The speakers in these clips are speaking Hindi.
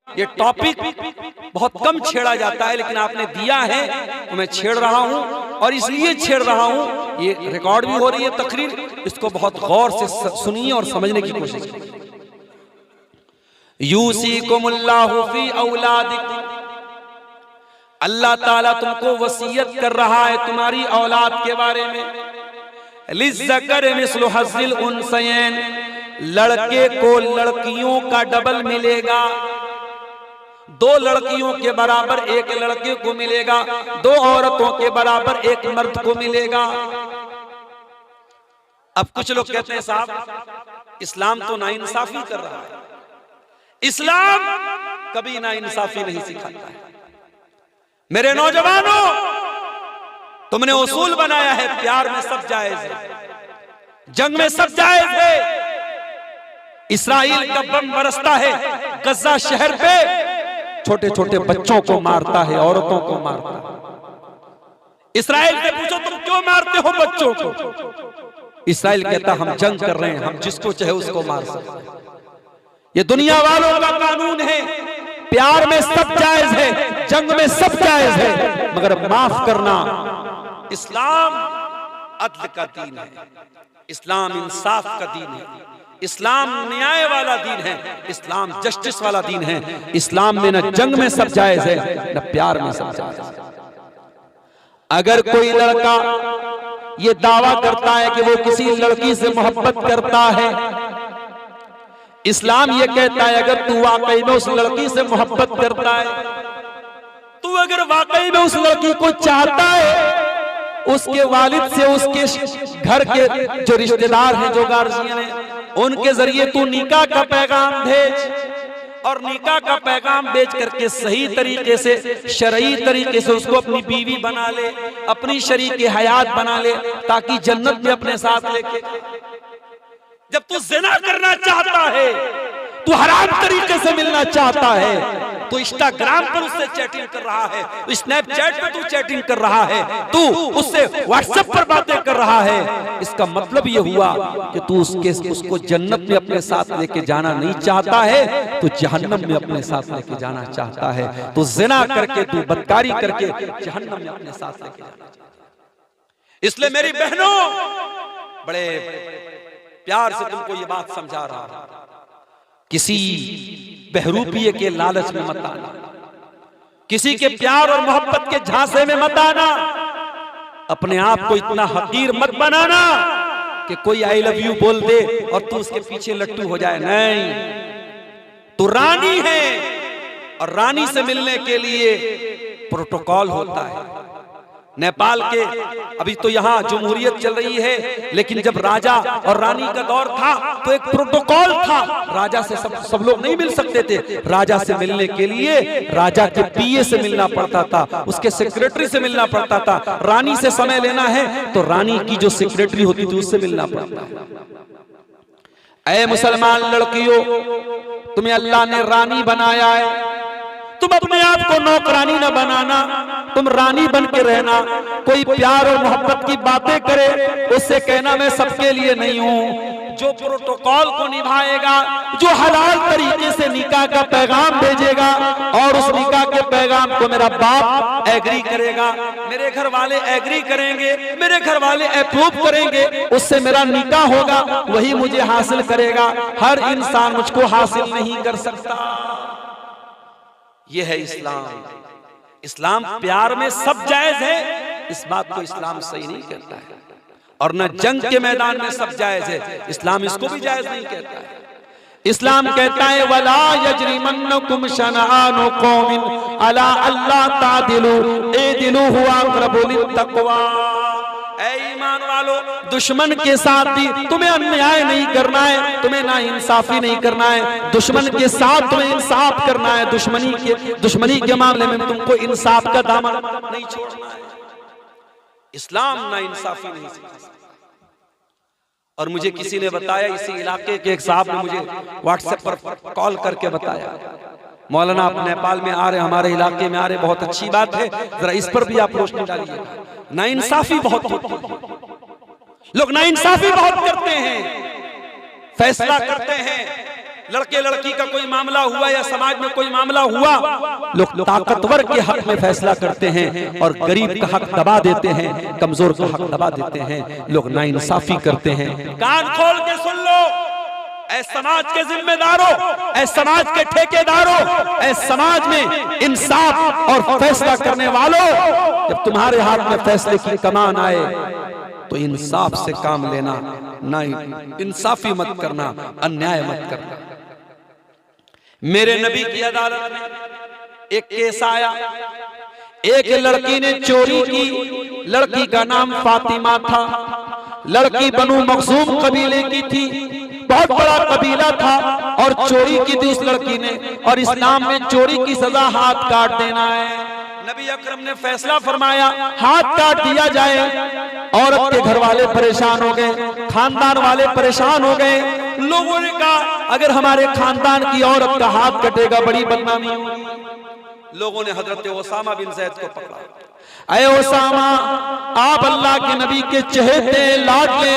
ये टॉपिक बहुत कम छेड़ा जाता है, लेकिन आपने दिया है तो मैं छेड़ रहा हूं, और इसलिए छेड़ रहा हूं, ये रिकॉर्ड भी हो रही है तकरीर, इसको बहुत गौर से सुनिए और समझने की कोशिश कीजिए। यूसीकुमुल्लाहु फी औलादिकुम, अल्लाह ताला तुमको वसीयत कर रहा है तुम्हारी औलाद के बारे में। लिज़्ज़करि मिस्लु हज़्ज़िल उन्सयैन, लड़के को लड़कियों का डबल मिलेगा, दो लड़कियों के बराबर एक लड़के को मिलेगा, दो औरतों के बराबर एक मर्द को मिलेगा। अब कुछ लोग कहते हैं साहब इस्लाम तो नाइंसाफी कर रहा है। इस्लाम कभी नाइंसाफी नहीं सिखाता है। मेरे नौजवानों, तुमने उसूल बनाया है प्यार में सब जायज है, जंग में सब जायज है। इस्राइल का बम बरसता है गजा शहर पे, छोटे छोटे बच्चों को मारता है, औरतों को मारता है। इस्राइल से पूछो तुम क्यों मारते हो बच्चों को? इस्राइल कहता हम जंग कर रहे हैं, हम जिसको चाहे उसको मार सकते हैं। ये दुनिया वालों का कानून है, प्यार में सब जायज है, जंग में सब जायज है, मगर माफ करना। इस्लाम अदल का दीन है, इस्लाम इंसाफ का दीन है, इस्लाम न्याय वाला दीन है, इस्लाम जस्टिस वाला दीन है। इस्लाम में न जंग में सब जायज है, न प्यार में सब जायज है। अगर कोई लड़का ये दावा करता है कि वो किसी लड़की से मोहब्बत करता है, इस्लाम ये कहता है अगर तू वाकई में उस लड़की से मोहब्बत करता है, तू अगर वाकई में उस लड़की को चाहता है, उसके वालिद से उसके घर के जो रिश्तेदार हैं, जो गार्जियन हैं, उनके जरिए तू निकाह का पैगाम भेज, और निकाह का पैगाम भेज करके सही तरीके से, शरई तरीके से उसको अपनी बीवी बना ले, अपनी शरीक हयात बना ले, ताकि जन्नत में अपने साथ लेके। जब तू ज़िना करना चाहता है, तू हराम तरीके से मिलना चाहता है, तू इंस्टाग्राम पर उससे चैटिंग कर रहा है, तू स्नैपचैट पर तू चैटिंग कर रहा है, तू उससे व्हाट्सएप पर बातें कर रहा है, इसका मतलब ये हुआ कि तू उसको जन्नत में अपने साथ लेके जाना नहीं चाहता है, तू जहन्नम में अपने साथ लेके जाना चाहता है। तू ज़िना करके, तू बदकारी करके जहन्नम में अपने साथ लेके जाना चाहता है। इसलिए मेरी बहनों, बड़े प्यार से तुमको ये बात समझा रहा हूं, किसी बहरूपिये के लालच में मत आना, किसी के प्यार और मोहब्बत के झांसे में मत आना, अपने आप को इतना हकीर मत बनाना कि कोई आई लव यू बोल दे और तू उसके पीछे लट्टू हो जाए। नहीं, तू रानी है, और रानी से मिलने के लिए प्रोटोकॉल होता है। नेपाल के अभी तो यहाँ जमहूरियत चल रही है, लेकिन जब राजा और रानी का दौर था तो एक प्रोटोकॉल था। राजा से सब लोग नहीं मिल सकते थे। राजा से मिलने के लिए राजा के पीए से मिलना पड़ता था, उसके सेक्रेटरी से मिलना पड़ता था। रानी से समय लेना है तो रानी की जो सेक्रेटरी होती थी उससे मिलना पड़ता है। ऐ मुसलमान लड़कियों, तुम्हें अल्लाह ने रानी बनाया है, तुम अपने आप को नौकरानी न बनाना, तुम रानी बन के रहना। कोई प्यार और मोहब्बत की बातें करे, उससे कहना मैं सबके लिए नहीं हूं। जो प्रोटोकॉल को निभाएगा, जो हलाल तरीके से निकाह का पैगाम भेजेगा, और उस निकाह के पैगाम को मेरा बाप एग्री करेगा, मेरे घर वाले एग्री करेंगे, मेरे घर वाले अप्रूव करेंगे, उससे मेरा निकाह होगा, वही मुझे हासिल करेगा। हर इंसान मुझको हासिल नहीं कर सकता। यह है इस्लाम। इस्लाम प्यार में सब जायज है, इस बात को इस्लाम सही नहीं कहता है। और न जंग के मैदान में सब जायज है, इस्लाम इसको भी जायज नहीं कहता है। इस्लाम कहता है वला यजरिमन्नकुम शनआनु कौमिन अला अल्ला तादिलु इदिलु हुवा अक़रबु लित्तक़वा। ऐ ईमान वालो, दुश्मन के साथ भी तुम्हें अन्याय नहीं करना है, तुम्हें ना इंसाफी नहीं करना है। दुश्मन के साथ तुम्हें इंसाफ करना है। दुश्मनी के मामले में तुमको इंसाफ का दामन नहीं छोड़ना है। इस्लाम ना इंसाफी नहीं सिखाता। और मुझे किसी ने बताया, इसी इलाके के एक साहब ने मुझे व्हाट्सएप पर कॉल करके बताया, मौलाना आप नेपाल में आ रहे, हमारे इलाके में आ रहे, बहुत अच्छी बात है, जरा इस पर भी आप रोशनी डालिए। नाइंसाफी बहुत होती है, लोग नाइंसाफी बहुत करते हैं, फैसला करते हैं लड़के लड़की का कोई मामला हुआ या समाज में कोई मामला हुआ, लोग ताकतवर के हक में फैसला करते हैं और गरीब का हक दबा देते हैं, कमजोर का हक दबा देते हैं, लोग नाइंसाफी करते हैं। कान खोल के सुन लो, ऐ समाज के जिम्मेदारों, ऐ समाज के ठेकेदारों, ऐ समाज में इंसाफ और फैसला करने वालों, जब तुम्हारे हाथ में फैसले की कमान आए तो इंसाफ से काम लेना, ना इंसाफी मत करना, अन्याय मत करना। मेरे नबी की अदालत में एक केस आया, एक लड़की ने चोरी की, लड़की का नाम फातिमा था, लड़की बनु मखजूम कबीले की थी, बहुत बड़ा कबीला था और चोरी की थी उस लड़की ने, और इस्लाम में चोरी की सजा हाथ काट देना है। नबी अकरम ने फैसला फरमाया हाथ काट दिया जाए। औरत के घर वाले परेशान हो गए, खानदान वाले परेशान हो गए। लोगों ने कहा अगर हमारे खानदान की औरत का हाथ कटेगा बड़ी बदनामी होगी। लोगों ने हजरत ओसामा बिन ज़ैद को पकड़ा, अरे ओसामा आप अल्लाह के नबी के चहेते लाडले,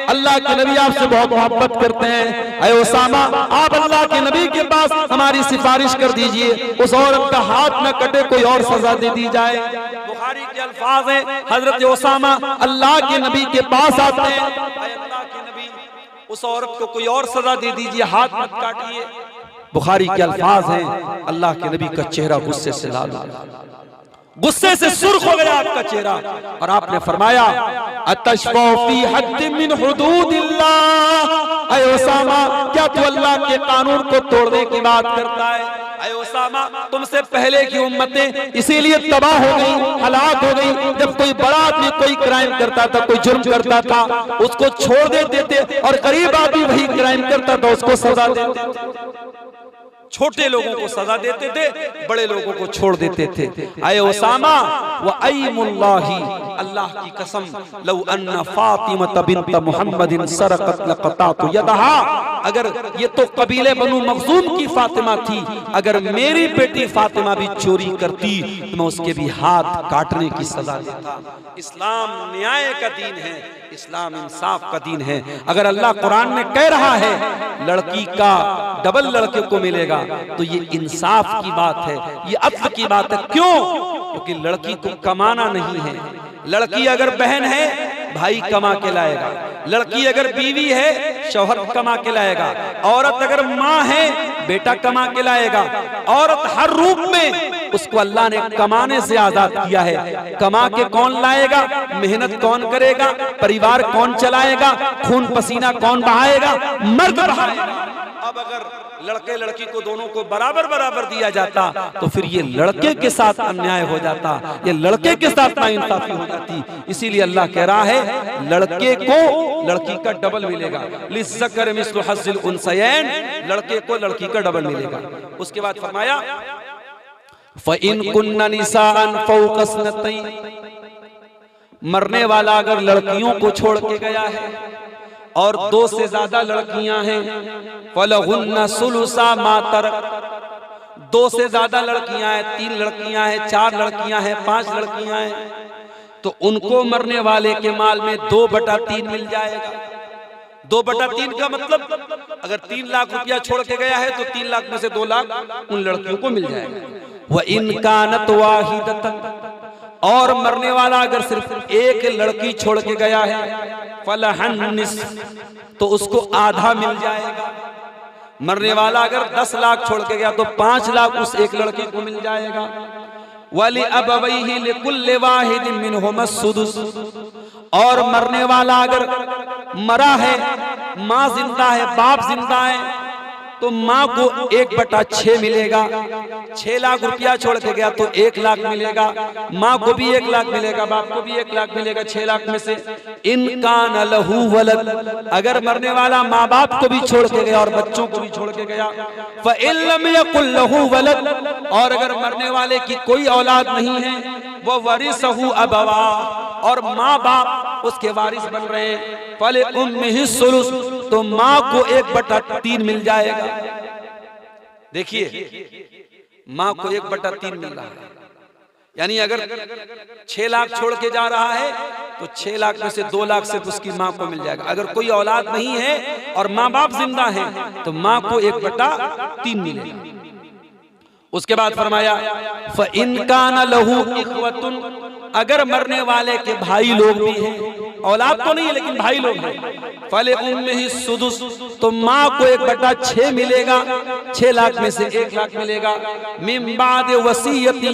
अल्लाह के नबी आपसे बहुत मोहब्बत करते हैं, अरे ओसामा आप अल्लाह के नबी के पास हमारी सिफारिश कर दीजिए, उस औरत का हाथ न कटे, कोई और सजा दे दी जाए। बुखारी के अल्फाज हैं, हजरत ओसामा अल्लाह के नबी के पास आते हैं, अल्लाह के नबी उस औरत को कोई और सजा दे दीजिए, हाथ मत काटिए। बुखारी के अल्फाज हैं, अल्लाह के नबी का चेहरा गुस्से से लाल, गुस्से से सुर्ख हो गया आपका चेहरा, और आपने फरमाया अतशफौ फी हद्द मिन हुदूदिल्लाह, ऐ ओसामा क्या तू अल्लाह के कानून को तोड़ने की बात करता है? ऐ ओसामा तुमसे पहले की उम्मतें इसीलिए तबाह हो गई, हलाक हो गई, जब कोई बड़ा आदमी कोई क्राइम करता था, कोई जुर्म करता था, उसको छोड़ देते थे, और गरीब आदमी वही क्राइम करता था उसको सजा देते थे। छोटे लोगों को सजा देते थे, बड़े लोगों को छोड़ देते थे। आए ओसामा व अय्मुल्लाही, अल्लाह की कसम, लौ अन्ना फातिमा बिन्त मुहम्मदिन सरकत लक़तातु यदहा, अगर ये तो कबीले बनु मखजूम की फातिमा थी, अगर मेरी बेटी फातिमा भी चोरी करती तो मैं उसके भी हाथ काटने की सजा देता। इस्लाम न्याय का दीन है, इस्लाम इंसाफ का दीन है। अगर अल्लाह कुरान में कह रहा है लड़की का डबल लड़के को मिलेगा, तो ये इंसाफ की बात है, ये अदल की बात है। क्यों? क्योंकि लड़की को कमाना नहीं है। लड़की अगर बहन है भाई कमा के लाएगा, लड़की अगर बीवी है शौहर कमा के लाएगा, औरत अगर माँ है बेटा कमा के लाएगा। औरत हर रूप में उसको अल्लाह ने कमाने से आजाद किया है। कमा के कौन लाएगा, मेहनत कौन करेगा, परिवार कौन चलाएगा, खून पसीना कौन बहाएगा, मर्द बहाएगा। अब अगर लड़के लड़की को दोनों को बराबर बराबर दिया जाता तो फिर ये लड़के के साथ अन्याय हो जाता, ये लड़के के साथ नाइंसाफी हो जाती। इसीलिए अल्लाह कह रहा है लड़के को लड़की का डबल मिलेगा, लिज़्ज़कर मिस्लु हज़्ज़िल उन्सयैन, लड़के को लड़की का डबल मिलेगा। उसके बाद फरमाया फ़इन कुन्ना निसाअन फ़ौक़ स्नतैन, मरने वाला अगर लड़कियों को छोड़ के गया है और 2 से ज्यादा लड़कियां हैं, फलहुन्ना सुलुसा मा तरक, 2 से ज्यादा लड़कियां हैं, 3 लड़कियां हैं, 4 लड़कियां हैं, 5 लड़कियां हैं, तो उनको मरने वाले के माल में 2/3 मिल जाएगा। 2/3 का मतलब अगर 3 लाख रुपया छोड़ के गया है तो 3 लाख में से 2 लाख उन लड़कियों को मिल जाएगा। वह इनकानत वाहिदतन, और मरने वाला अगर सिर्फ एक लड़की छोड़ के गया है फलहन निस्फ, तो उसको आधा मिल जाएगा। मरने वाला अगर 10 लाख छोड़ के गया तो 5 लाख उस एक लड़के को मिल जाएगा। वली अबवैहि लिकुल्लि वाहिदिन मिनहुम अस्सुदुस, और मरने वाला अगर मरा है, माँ जिंदा है, बाप जिंदा है, तो माँ को 1/6 मिलेगा। 6 लाख रुपया छोड़ के गया तो 1 लाख मिलेगा, माँ को भी 1 लाख मिलेगा, बाप को भी 1 लाख मिलेगा 6 लाख में से। इन कान लहू वलद, अगर मरने वाला माँ बाप को भी छोड़ के गया और बच्चों को भी छोड़ के गया, फ़इन लम यकुल लहू वलद, और अगर मरने वाले की कोई औलाद नहीं है, वह वरिसहु अबवा, और माँ बाप उसके वारिस बन रहे हैं, फले उम्मिहि सुलुस, तो माँ को 1/3 मिल जाएगा। देखिए माँ को 1/3 मिल रहा है, यानी अगर 6 लाख छोड़ के जा रहा है तो 6 लाख में से 2 लाख सिर्फ उसकी माँ को मिल जाएगा। अगर कोई औलाद नहीं है और माँ बाप जिंदा हैं तो माँ को 1/3 मिलेगा। उसके बाद फरमाया फ़इन कान लहू इख्वतुन, अगर मरने वाले के भाई लोग भी हैं, औलाद तो नहीं है लेकिन भाई लोग हैं, फले उम्मिही सुदुस, तो माँ को 1/6 मिलेगा। 6 लाख में से 1 लाख मिलेगा। मिन बाद वसीयती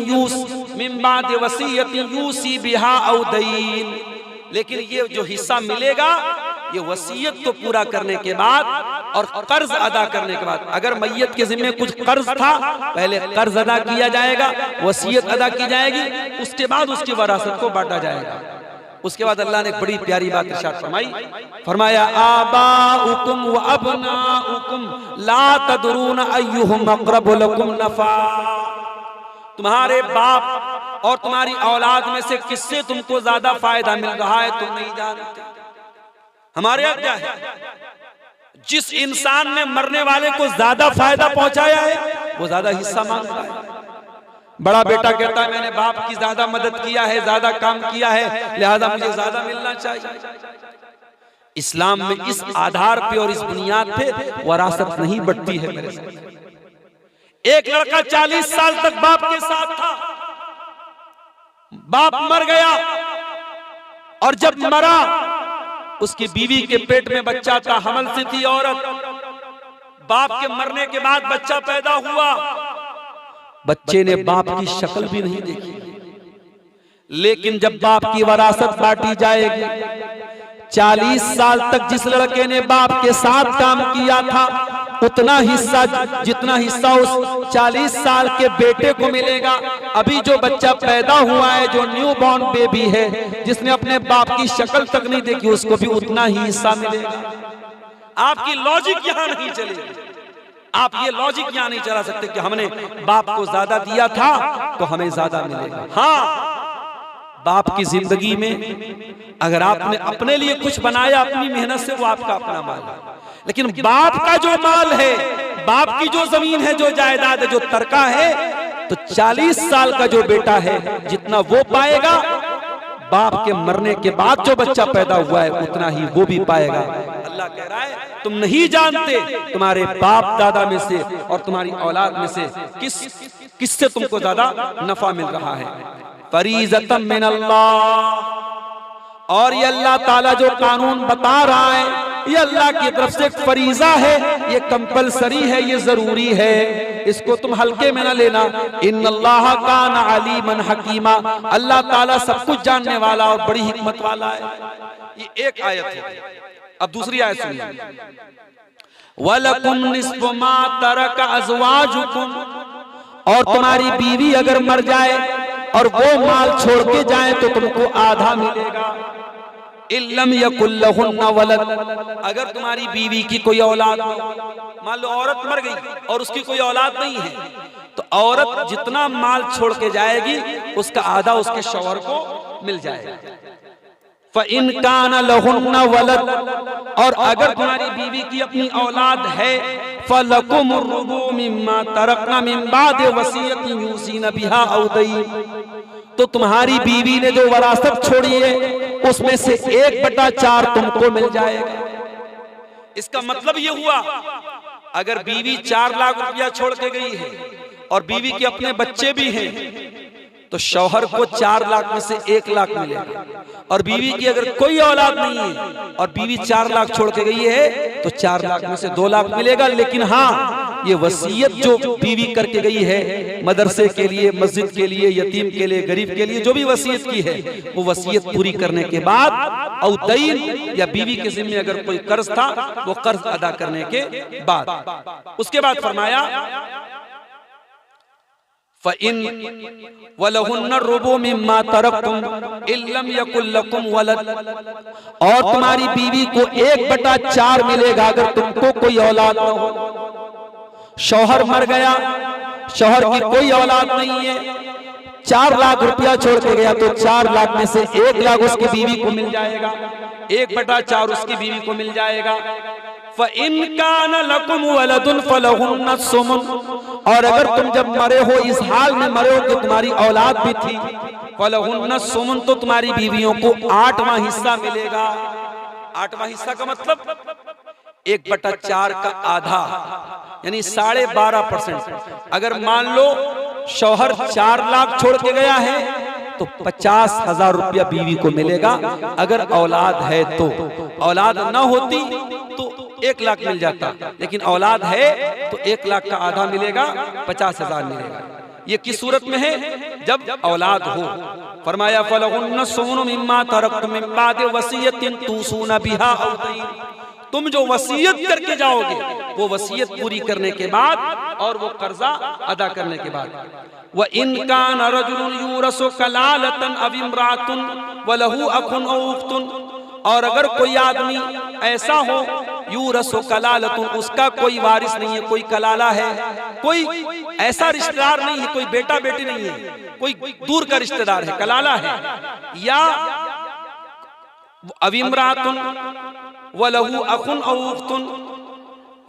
यूसी बिहा औ दईन, लेकिन ये जो हिस्सा मिलेगा ये वसीयत को पूरा करने के बाद और कर्ज अदा करने के बाद। अगर मैयत के जिम्मे कुछ कर्ज था, पहले कर्ज अदा किया जाएगा, वसीयत अदा की जाएगी, उसके बाद उसकी वरासत को बांटा जाएगा। उसके बाद अल्लाह ने एक बड़ी प्यारी बात इरशाद फरमाई, फरमाया आबाउकुम व अबनाउकुम ला तदरून अय्युहुम अक़रबु लकुम नफ़ा, तुम्हारे बाप और तुम्हारी औलाद में से किससे तुमको ज्यादा फायदा मिल रहा है तुम नहीं जानते। हमारे यहाँ क्या है, जिस इंसान ने मरने वाले को ज्यादा फायदा पहुंचाया है वो ज्यादा हिस्सा मांगता है। बड़ा बेटा कहता है मैंने बाप की ज्यादा मदद किया है, ज्यादा काम किया है, लिहाजा मुझे ज्यादा मिलना चाहिए। इस्लाम में इस आधार पे और इस बुनियाद पे वरासत नहीं बढ़ती है मेरे साथ। एक लड़का 40 साल तक बाप के साथ था, बाप मर गया और जब मरा उसकी बीवी के पेट में बच्चा था, हमल से थी औरत। बाप के मरने के बाद बच्चा पैदा हुआ, बच्चे ने बाप की शक्ल भी नहीं देखी, लेकिन जब बाप की वरासत बांटी जाएगी, 40 साल तक जिस लड़के ने बाप के साथ काम किया था उतना हिस्सा, जितना हिस्सा उस 40 साल के बेटे को मिलेगा। अभी जो बच्चा पैदा हुआ है, जो न्यू बॉर्न बेबी है, जिसने अपने बाप की शक्ल तक नहीं देखी, उसको भी उतना ही हिस्सा मिलेगा। आपकी लॉजिक यहां नहीं चलेगी। आप ये लॉजिक यहां नहीं चला सकते कि हमने बाप को ज्यादा दिया था तो हमें ज्यादा मिलेगा। हाँ, बाप की जिंदगी में अगर आपने अपने लिए कुछ बनाया अपनी मेहनत से, वो आपका अपना माल है, लेकिन बाप का जो माल है, बाप की जो जमीन है, जो जायदाद है, जो तरका है, तो 40 साल का जो बेटा है जितना वो पाएगा, बाप के मरने के बाद जो बच्चा पैदा हुआ है उतना ही वो भी पाएगा। अल्लाह कह रहा है तुम नहीं जानते तुम्हारे बाप दादा में से और तुम्हारी औलाद में से किससे तुमको ज्यादा नफा मिल रहा है। फरीज़तम मिन अल्लाह, और ये अल्लाह ताला जो कानून बता रहा है ये अल्लाह की तरफ से एक फरीजा है, ये कंपलसरी है, ये जरूरी है, इसको तुम हल्के में ना लेना। इन्नल्लाह कान अलीमन हकीमा, अल्लाह ताला सब कुछ जानने वाला और बड़ी हिकमत वाला है। ये एक आयत है। अब दूसरी आयत सुनिए, वलकुम निस्फु मा तरक अज़वाजुकुम, और तुम्हारी बीवी अगर मर जाए और वो माल छोड़ के जाए तो तुमको आधा मिलेगा। इल्लम यकुल लहुन्ना वलद, अगर तुम्हारी बीवी की कोई औलाद, मान लो औरत मर गई और उसकी कोई औलाद नहीं है, तो औरत जितना माल छोड़ के जाएगी उसका आधा उसके शौहर को मिल जाएगा। फ़इन कान लहुन्ना वलद, और अगर तुम्हारी बीवी की अपनी औलाद है, फलकुम रुबु मिम्मा तरकना मिन बाद वसीयतिन यूसीना बिहा औ दईन, तो तुम्हारी बीवी ने जो वरासत छोड़ी है उसमें से 1/4 तुमको मिल जाएगा। इसका मतलब ये हुआ अगर बीवी 4 लाख रुपया छोड़ के गई है और बीवी के अपने बच्चे भी हैं तो शौहर को 4 लाख में से 1 लाख मिलेगा, और बीवी की अगर कोई औलाद नहीं है और बीवी 4 लाख छोड़ के गई है तो 4 लाख में से 2 लाख मिलेगा। लेकिन हाँ, ये वसीयत जो बीवी करके गई है मदरसे के लिए, मस्जिद के लिए, यतीम के लिए, गरीब के लिए, जो भी वसीयत की है वो वसीयत पूरी करने के बाद औ दईन, या बीवी के जिम्मे अगर कोई कर्ज था वो कर्ज अदा करने के बाद, उसके बाद फरमाया फ़इन वलहुन्ना रुबु मिम्मा तरकतुम इल्लम यकुल लकुम वलद, और तुम्हारी बीवी को 1/4 मिलेगा अगर तुमको कोई औलाद न हो। शौहर मर गया, शौहर की कोई औलाद नहीं है, 4 लाख रुपया छोड़ के गया, तो 4 लाख में से 1 लाख उसकी बीवी को मिल जाएगा, 1/4 उसकी बीवी को मिल जाएगा। फ़इनकान लकुम वलदुन फलहुन्ना सुमुन, और अगर तुम जब मरे हो इस हाल में मरे हो कि तुम्हारी औलाद भी थी, फलहुन्ना सुमुन, तो तुम्हारी बीवियों को 8वां हिस्सा मिलेगा। 8वां हिस्सा का मतलब 1/4 का आधा, यानी 12.5%। अगर मान लो शौहर 4 लाख छोड़ के गया है तो 50,000 रुपया बीवी को मिलेगा। अगर औलाद है तो, औलाद ना होती तो 1 लाख मिल जाता, लेकिन औलाद है तो 1 लाख का आधा मिलेगा, 50,000 मिलेगा। ये किस सूरत में है? जब औलाद हो। फरमाया फलहुन्ना सुमुन मिम्मा तरक्तुम मिन बादि वसियतिन तूसूना बिहा औ दईन, तुम जो वसीयत करके जाओगे वो वसीयत पूरी करने के बाद और वो कर्जा अदा करने के बाद। व इन कान रजुलुन यूरसु कलालतन अव इम्रातुन व लहू अखुन औ उख्तुन, और अगर कोई आदमी ऐसा हो यूरसु कलालतुन, उसका कोई वारिस नहीं है, कोई कलाला है, कोई ऐसा रिश्तेदार नहीं है, कोई बेटा बेटी नहीं है, कोई दूर का रिश्तेदार है, कलाला है, या अव इम्रातुन व लहू अखुन औ उख्तुन,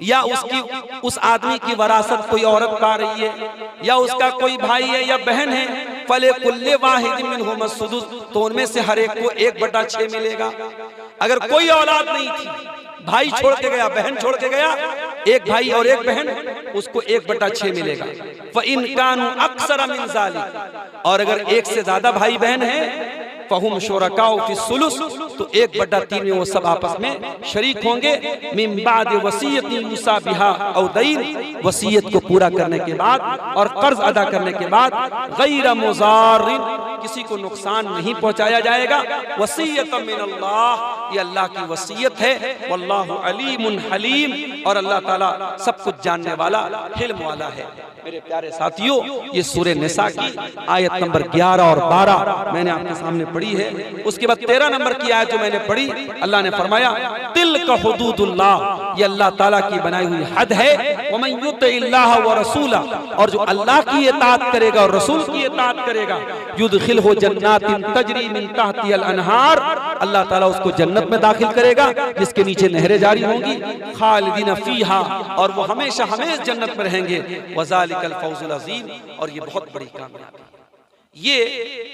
या उसकी उस आदमी की वरासत कोई औरत पा रही है, या उसका कोई भाई है या बहन है, फले कुल्ले वाहिद मिनहुम सुदुस, तो उनमें से हर एक को 1/6 मिलेगा। अगर कोई औलाद नहीं थी, भाई छोड़ के गया, बहन छोड़ के गया, एक भाई और एक बहन, उसको 1/6 मिलेगा। फ़इन कानू अक्सर मिन ज़ालिक, और अगर 1 से ज्यादा भाई बहन है, फहुम शुरकाउ फी सुलुस, तो 1/3 में वो सब आपस में शरीक होंगे। मिन बाद वसीयति युसा बिहा औ दईन, वसीयत को पूरा करने के बाद और कर्ज अदा करने के बाद, गैर मुज़ारिन, किसी को नुकसान नहीं पहुंचाया जाएगा। वसीयत मिन अल्लाह, ये अल्लाह की वसीयत है। वल्लाहु अलीमुन हलीम, और अल्लाह ताला सब कुछ जानने वाला, हिल्म वाला है। मेरे प्यारे साथियों, ये सूरे निसा की आयत नंबर 11 और 12 मैंने आपके सामने पढ़ी है। उसके बाद 13 नंबर की आयत जो मैंने पढ़ी, अल्लाह ने फरमाया तिल्क हुदूदुल्लाह, ये अल्लाह ताला की बनाई हुई हद है। वमन युतिइल्लाह व रसूला, और जो अल्लाह की इताअत करेगा और रसूल की इताअत करेगा, युदखिलहु जन्नातिन तजरी मिन तहतिहल अनहार, अल्लाह ताला उसको जन्नत में दाखिल करेगा जिसके नीचे नहरें जारी होंगी, खालिदीन फीहा, और वो हमेशा हमेशा जन्नत में रहेंगे। वज़ालिकल फौजुल अज़ीम, और ये बहुत बड़ी कामयाबी। ये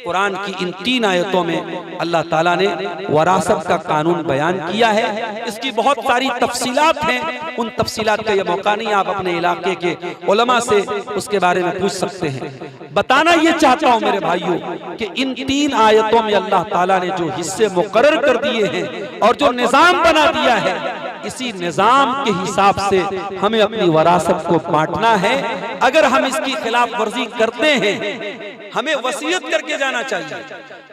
कुरान की इन 3 आयतों में अल्लाह ताला ने वरासत का कानून बयान किया है। इसकी बहुत सारी तफसीलात हैं, उन तफसीलात का ये मौका नहीं, आप अपने इलाके के उलमा से उसके बारे में पूछ सकते हैं। बताना ये चाहता हूँ मेरे भाइयों कि इन 3 आयतों में अल्लाह ताला ने जो हिस्से मुकर्रर कर दिए हैं और जो निज़ाम बना दिया है, इसी निजाम के हिसाब से हमें अपनी वरासत को बांटना है। अगर हम इसकी खिलाफ वर्जी करते हैं, हमें वसीयत करके जाना चाहिए।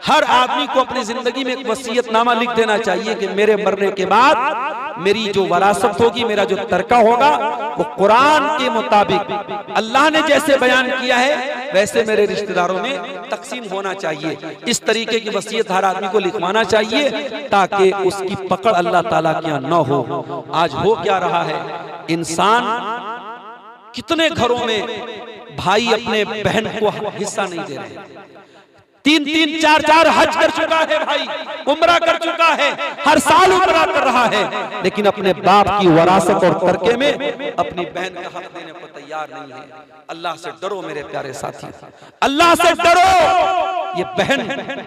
हर आदमी को अपनी जिंदगी में एक वसीयतनामा लिख देना चाहिए कि मेरे मरने के बाद मेरी जो वरासत होगी, मेरा जो तरका होगा, वो कुरान के मुताबिक अल्लाह ने जैसे बयान किया है वैसे मेरे रिश्तेदारों में तकसीम होना चाहिए। इस तरीके की वसीयत हर आदमी को लिखवाना चाहिए ताकि उसकी पकड़ अल्लाह ताला के यहाँ न हो। आज हो क्या रहा है, इंसान कितने घरों में भाई अपने बहन को हिस्सा नहीं दे रहे। 3-3, 4-4 हज कर चुका है भाई, उम्रा कर चुका है, हर साल उम्रा कर रहा है, लेकिन अपने बाप की वरासत और तरके में अपनी बहन का हक देने को तैयार नहीं है। अल्लाह से डरो मेरे प्यारे साथी, अल्लाह से डरो। ये बहन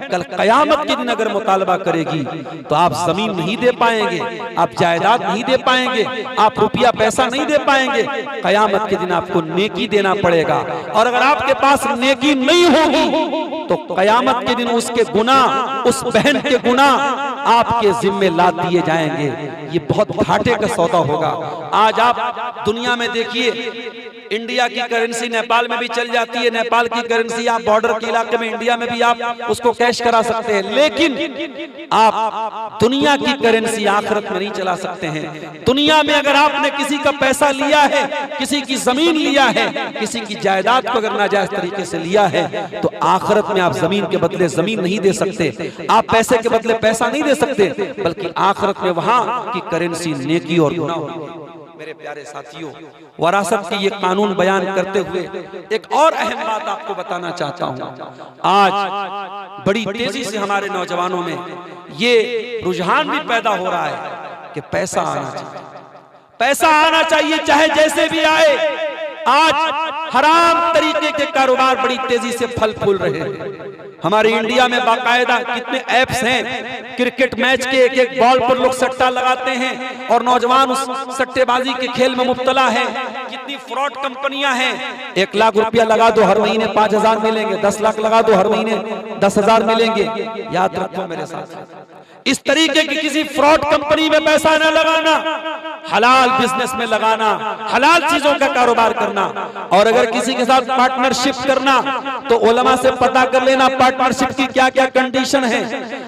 कल कयामत के दिन अगर मुतालबा करेगी तो आप जमीन नहीं दे पाएंगे, आप जायदाद नहीं दे पाएंगे, आप रुपया पैसा नहीं दे पाएंगे। कयामत के दिन आपको नेकी देना पड़ेगा, और अगर आपके पास नेकी नहीं होगी तो कयामत के दिन उसके गुनाह, उस बहन के गुनाह आपके जिम्मे लाद दिए जाएंगे। ये बहुत घाटे का सौदा होगा। आज आप दुनिया में देखिए, इंडिया की करेंसी नेपाल में भी चल जाती है, नेपाल की करेंसी आप बॉर्डर के इलाके में इंडिया में भी आप उसको कैश करा सकते हैं, लेकिन आप दुनिया की करेंसी आखिरत में नहीं चला सकते हैं। दुनिया में अगर आपने किसी का पैसा लिया है, किसी की जमीन लिया है, किसी की जायदाद को अगर नाजायज तरीके से लिया है, तो आखिरत में आप जमीन के बदले जमीन नहीं दे सकते, आप पैसे के बदले पैसा नहीं दे सकते, बल्कि आखिरत में वहां की करेंसी नेकी और गुनाह होगी। मेरे प्यारे साथियों, वरासत के ये कानून बयान करते हुए एक और अहम बात आपको बताना चाहता हूं। आज बड़ी तेजी से हमारे नौजवानों में ये रुझान भी पैदा हो रहा है कि पैसा आना चाहिए, पैसा आना चाहिए चाहे जैसे भी आए। आज हराम तरीके के कारोबार बड़ी तेजी से फल फूल रहे हैं। हमारे इंडिया में बाकायदा कितने ऐप्स हैं, क्रिकेट मैच के एक एक बॉल पर लोग सट्टा लगाते हैं और नौजवान उस सट्टेबाजी के खेल में मुब्तला है। कितनी फ्रॉड कंपनियां हैं, 1 लाख रुपया लगा दो हर महीने 5,000 मिलेंगे, 10 लाख लगा दो हर महीने 10,000 मिलेंगे। याद रखो मेरे साथ, इस तरीके की किसी फ्रॉड कंपनी में पैसा न लगाना, हलाल बिजनेस में लगाना, हलाल चीजों का कारोबार करना। और अगर किसी के साथ पार्टनरशिप करना तो उलमा से पता कर लेना पार्टनरशिप की क्या क्या कंडीशन है।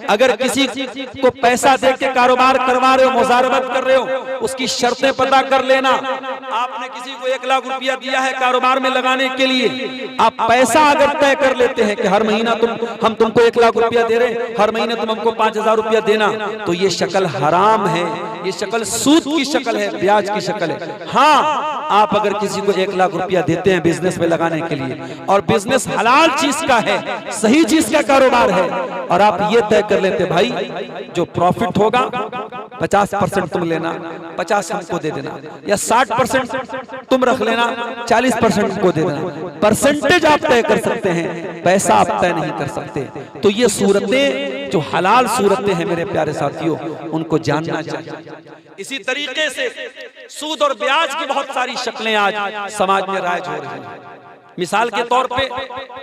अगर किसी को पैसा दे के कारोबार करवा रहे हो, मुजारबत कर रहे हो, उसकी शर्तें पता कर लेना। आपने किसी को 1 लाख रुपया दिया है कारोबार में लगाने के लिए, आप पैसा अगर तय कर लेते हैं कि हर महीना हम तुमको 1 लाख रुपया दे रहे हैं, हर महीने तुम हमको 5,000 रुपया देना, तो ये शक्ल हराम है, ये शक्ल सूद की शक्ल है, ब्याज की शक्ल है। हाँ, आप अगर किसी को 1 लाख रुपया देते हैं बिजनेस में लगाने के लिए और बिजनेस हलाल चीज का है, सही चीज का कारोबार है, और आप ये तय कर लेते भाई जो प्रॉफिट होगा 50% तुम लेना, 50 हमको दे देना, या 60% तुम रख लेना, 40% को दे देना। परसेंटेज आप तय कर सकते हैं, पैसा आप तय नहीं कर सकते। तो ये सूरतें जो हलाल सूरतें हैं मेरे प्यारे साथियों, उनको जानना चाहिए। इसी तरीके से सूद और ब्याज की बहुत सारी शक्लें आज समाज में राइज हो रही हैं। मिसाल के तौर पे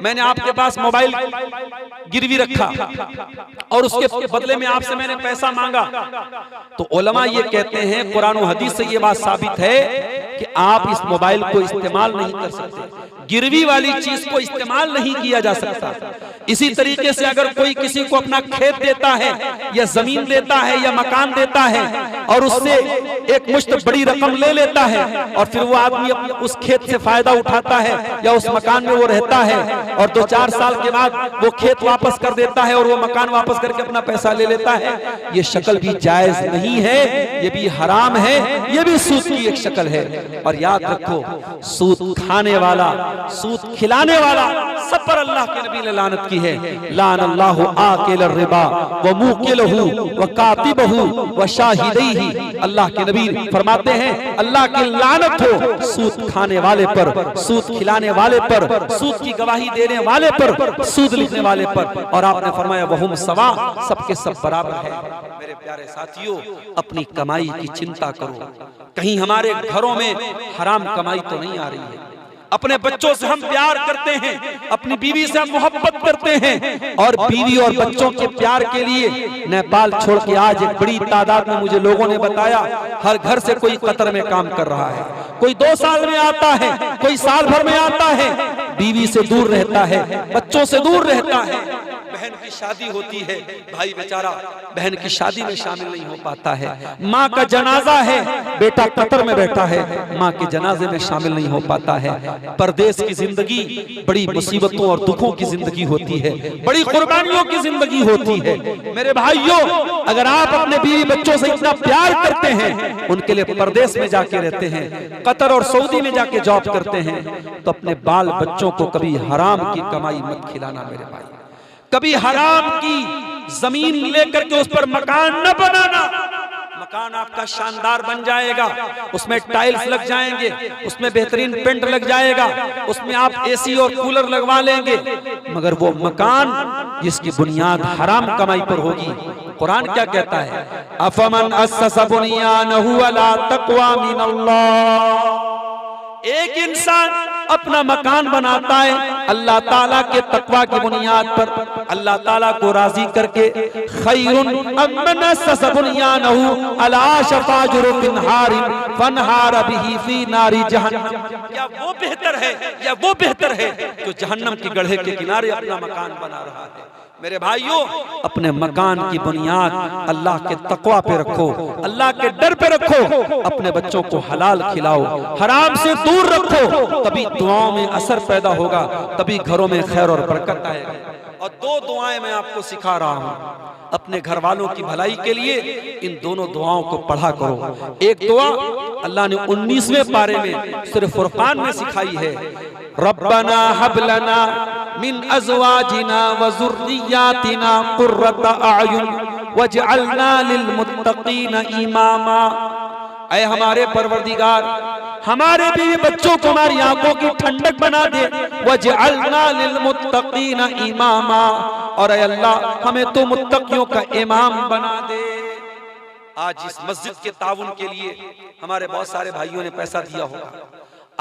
मैंने आपके पास मोबाइल गिरवी रखा और उसके बदले में आपसे मैंने पैसा मांगा, तो उलमा ये कहते हैं, कुरान और हदीस से ये बात साबित है कि आप इस मोबाइल को इस्तेमाल नहीं कर सकते, गिरवी वाली चीज को इस्तेमाल नहीं किया जा सकता। इसी तरीके से अगर कोई किसी को अपना खेत देता है या जमीन देता है या मकान देता है और उससे एक मुश्त बड़ी रकम ले लेता है और फिर वो आदमी उस खेत से फायदा उठाता है या उस मकान में वो रहता है और 2-4 साल के बाद वो खेत वापस कर देता है और वो मकान वापस करके अपना पैसा ले लेता है, ये शक्ल भी जायज नहीं है, ये भी हराम है, ये भी सूद की एक शक्ल है। और याद रखो, सूद खाने वाला, सूद खिलाने वाला सब पर अल्लाह के नबी ने लानत की है। लान अल्लाहु आकिल रिबा व मुकिलहु व कातिबहु व शाहिदैहि। अल्लाह के नबी फरमाते हैं अल्लाह की लानत हो सूद खाने वाले पर, सूद खिलाने वाले पर, सूद की गवाही देने वाले पर, सूद लिखने वाले पर। और आपने फरमाया वहुम सवा, सबके सब बराबर है। मेरे प्यारे साथियों, अपनी कमाई की चिंता करो, कहीं हमारे घरों में हराम कमाई तो नहीं आ रही है। अपने बच्चों से हम प्यार करते हैं, अपनी बीवी से हम मोहब्बत करते हैं, और बीवी और बच्चों के प्यार के लिए नेपाल छोड़ के आज एक बड़ी तादाद में मुझे लोगों ने बताया हर घर से कोई कतर में काम कर रहा है। कोई 2 साल में आता है, कोई साल भर में आता है, बीवी से दूर रहता है, बच्चों से दूर रहता है। बहन की शादी होती है, भाई बेचारा बहन की शादी में शामिल नहीं हो पाता है। माँ का जनाजा है, बेटा कतर में बैठा है, माँ के जनाजे में शामिल नहीं हो पाता है। परदेश की जिंदगी बड़ी मुसीबतों और दुखों की जिंदगी होती है, बड़ी कुर्बानियों की जिंदगी होती है। मेरे भाइयों, अगर आप अपने बीवी बच्चों से इतना प्यार करते हैं, उनके लिए परदेश में जाके रहते हैं, कतर और सऊदी में जाके जॉब करते हैं, तो अपने बाल बच्चों को कभी हराम की कमाई मत खिलाना मेरे भाई। कभी हराम की जमीन लेकर के उस पर मकान न बनाना। मकान आपका शानदार बन जाएगा, उसमें टाइल्स लग जाएंगे, उसमें बेहतरीन पेंट लग जाएगा, उसमें आप एसी और कूलर लगवा लेंगे, मगर वो मकान जिसकी बुनियाद हराम कमाई पर होगी। कुरान क्या कहता है? अफमन अस्ससा बुनियानहु अला तक़वा मिनल्लाह। एक इंसान अपना मकान बनाता है अल्लाह ताला के तकवा की बुनियाद पर, अल्लाह ताला को राजी करके, खैरुन अम्मन अस्ससा बुनियानहु अला शफा जुरुफिन हारिन फनहार बिही फी नारी जहन्नम। क्या वो बेहतर है, या वो बेहतर है जो जहन्नम की गड्ढे के किनारे अपना मकान बना रहा है? मेरे भाइयों, अपने मकान की बुनियाद अल्लाह के तकवा पे रखो, अल्लाह के डर पे रखो, अपने बच्चों को हलाल खिलाओ, हराम से दूर रखो, तभी दुआओं में असर पैदा होगा, तभी घरों में खैर और बरकत आएगा। और 2 दुआएं मैं आपको सिखा रहा हूं अपने घर वालों की भलाई के लिए, इन दोनों दुआओं को पढ़ा करो। एक दुआ अल्लाह ने 19वें पारे में सूरह फुरकान में सिखाई है, रब्बना हब लना मिन अज़वाजिना व ज़ुर्रिय्यातिना कुर्रता अयुन वजअलना लिल मुत्तक़ीना इमामा। ऐ हमारे परवरदिगार, हमारे भी बच्चों को हमारी आंखों की ठंडक बना दे। वजअलना लिलमुत्तकीना इमामा, और ऐ अल्लाह हमें तो मुत्तकियों का इमाम बना दे। आज इस मस्जिद के ताउन के लिए हमारे बहुत सारे भाइयों ने पैसा दिया होगा।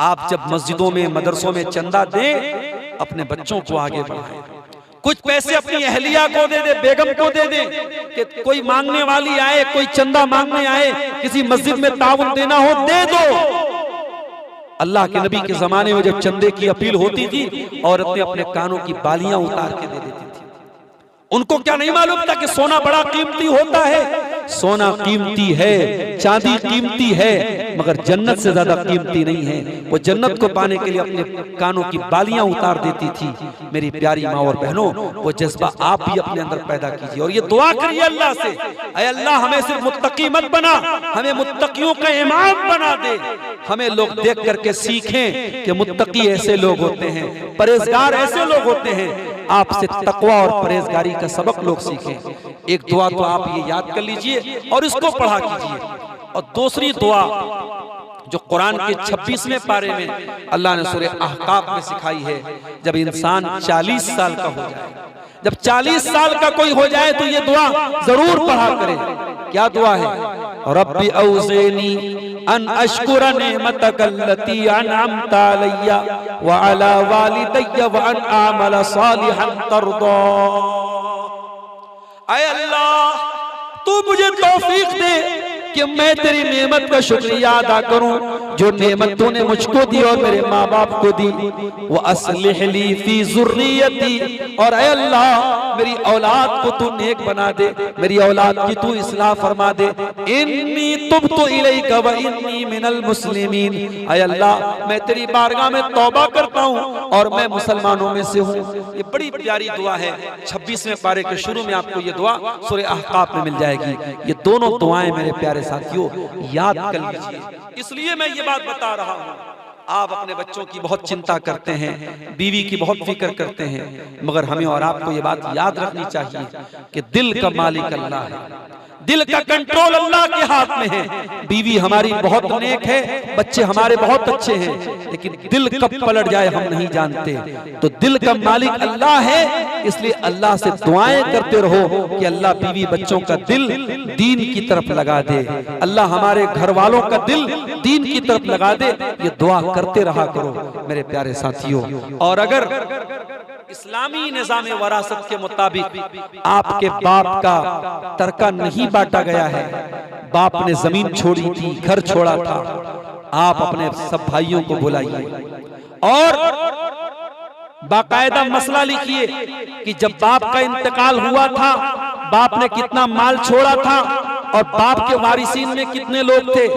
आप जब मस्जिदों में मदरसों में चंदा दें, अपने बच्चों को आगे बढ़ाएं। कुछ पैसे अपनी अहलिया को दे दे, बेगम को दे दे, कि कोई मांगने वाली आए, कोई चंदा मांगने आए, किसी मस्जिद में ताउन देना हो दे दो। अल्लाह के नबी के जमाने में जब चंदे की अपील होती थी, औरतें अपने कानों की बालियां उतार के दे देती थी। उनको क्या नहीं मालूम था कि सोना बड़ा कीमती होता है। सोना कीमती है, चांदी कीमती है, मगर जन्नत से ज्यादा कीमती नहीं है। वो जन्नत को पाने के लिए अपने कानों की बालियां उतार देती थी। मेरी प्यारी माँ और बहनों, वो जज्बा आप भी अपने अंदर पैदा कीजिए और ये दुआ करिए अल्लाह से, ऐ अल्लाह हमें सिर्फ मुत्तकी मत बना, हमें मुत्तकियों का इमाम बना दे। हमें लोग देख करके सीखें कि मुत्तकी ऐसे लोग होते हैं, परहेजगार ऐसे लोग होते हैं। आपसे तकवा और परहेजगारी का सबक लोग सीखें। एक दुआ तो आप ये याद कर लीजिए और इसको पढ़ा कीजिए। और दूसरी दुआ जो कुरान के 26वें पारे में अल्लाह ने सूरह अहकाफ में सिखाई है, जब इंसान 40 साल का हो जाए, जब 40 साल का कोई हो जाए तो ये दुआ जरूर पढ़ा करे। क्या दुआ है? रब्बी औज़िनी अन अश्कुरा निअमतक अल्लती अनअमता अलैया व अला वालिदैया व अन आमला सालिहन तर्दा। ऐ अल्लाह, तू मुझे तौफीक दे कि मैं तेरी नेमत का शुक्रिया अदा करूं, जो नेमत तूने मुझको दी और मेरे माँ बाप को दी। वो अस्लिह ली फी ज़ुर्रियती, और ऐ अल्लाह मेरी औलाद को तू नेक बना दे, मेरी औलाद की तू इस्लाह फरमा दे। इन्नी तुब्तु इलैका व इन्नी मिनल मुस्लिमीन, ऐ अल्लाह मैं तेरी बारगाह में तौबा करता हूँ और मैं मुसलमानों में से हूँ। ये बड़ी प्यारी दुआ है। 26वें पारे के शुरू में आपको ये दुआ सूरह अहकाफ में मिल जाएगी। ये दोनों दुआएं मेरे प्यारे साथियों याद कर लीजिए। इसलिए मैं ये बात बता रहा हूं, आप अपने बच्चों की बहुत चिंता करते हैं, बीवी की बहुत फिक्र करते हैं, मगर हमें और आपको ये बात याद रखनी चाहिए कि दिल का मालिक अल्लाह है, दिल का कंट्रोल अल्लाह के हाथ में है। बीवी हमारी बहुत नेक है, बच्चे हमारे बहुत अच्छे हैं, लेकिन दिल कब पलट जाए हम नहीं जानते। तो दिल का मालिक अल्लाह है, इसलिए अल्लाह से दुआएं करते रहो कि अल्लाह बीवी बच्चों का दिल दीन की तरफ लगा दे, अल्लाह हमारे घर वालों का दिल दीन की तरफ लगा दे। ये दुआ करते रहा करो मेरे प्यारे साथियों। और अगर इस्लामी निज़ाम वरासत के मुताबिक आपके बाप का तरका नहीं बांटा गया है, बाप ने जमीन छोड़ी थी, घर छोड़ा था, आप अपने सब भाइयों को बुलाइए और बाकायदा मसला लिखिए कि जब बाप का इंतकाल हुआ था, बाप ने कितना माल छोड़ा था और बाप के वारिसीन में कितने लोग थे,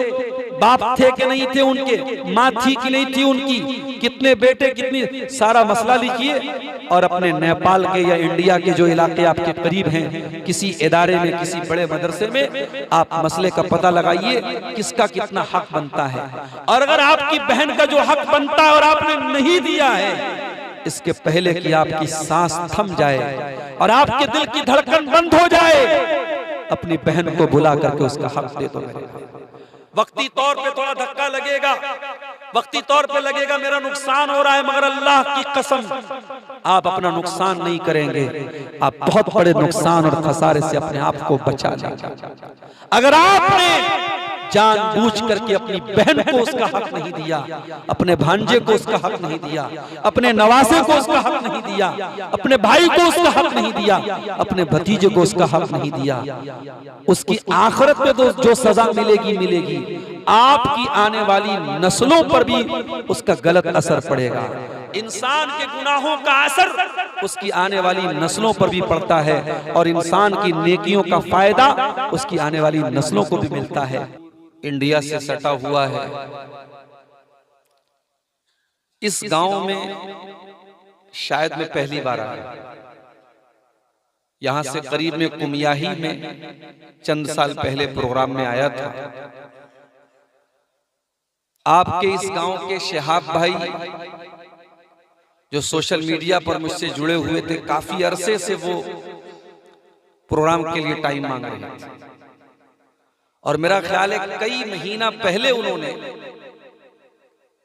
बाप थे कि नहीं थे उनके, माँ थी कि नहीं थी उनकी, कितने बेटे, कितनी, सारा मसला लिखिए और अपने नेपाल के या इंडिया के जो इलाके आपके करीब हैं, किसी इदारे में, किसी बड़े मदरसे में आप मसले का पता लगाइए किसका कितना हक बनता है। और अगर आपकी बहन का जो हक बनता है और आपने नहीं दिया है, इसके पहले कि आपकी सांस थम जाए और आपके दिल की धड़कन बंद हो जाए, अपनी बहन को बुला करके उसका हक दे दो मेरे भाई। वक्ती तौर पे थोड़ा धक्का लगेगा, वक्ती तौर पे लगेगा मेरा नुकसान हो रहा है, मगर अल्लाह की कसम आप अपना नुकसान नहीं करेंगे, आप बहुत बड़े नुकसान और खसारे से अपने आप को बचा लेंगे। अगर आपने जानबूझ करके अपनी बहन को उसका हक नहीं दिया, अपने भांजे को उसका हक नहीं दिया, अपने नवासे को उसका हक नहीं दिया, अपने भाई को उसका हक नहीं दिया, अपने भतीजे को उसका हक नहीं दिया, उसकी आखिरत में तो जो सजा मिलेगी मिलेगी, आपकी आने वाली नस्लों पर भी उसका गलत असर पड़ेगा। इंसान के गुनाहों का असर उसकी आने वाली नस्लों पर भी पड़ता है और इंसान की नेकियों का फायदा उसकी आने वाली नस्लों को भी मिलता है। इंडिया से सटा हुआ है, इस गांव में शायद मैं पहली बार आया, यहां से करीब में कुमियाही में चंद साल पहले प्रोग्राम में आया था। आपके इस गांव के शहाब भाई जो सोशल मीडिया पर मुझसे जुड़े हुए थे, काफी अरसे से वो प्रोग्राम के लिए टाइम मांग रहे थे और मेरा ख्याल है कई महीना पहले उन्होंने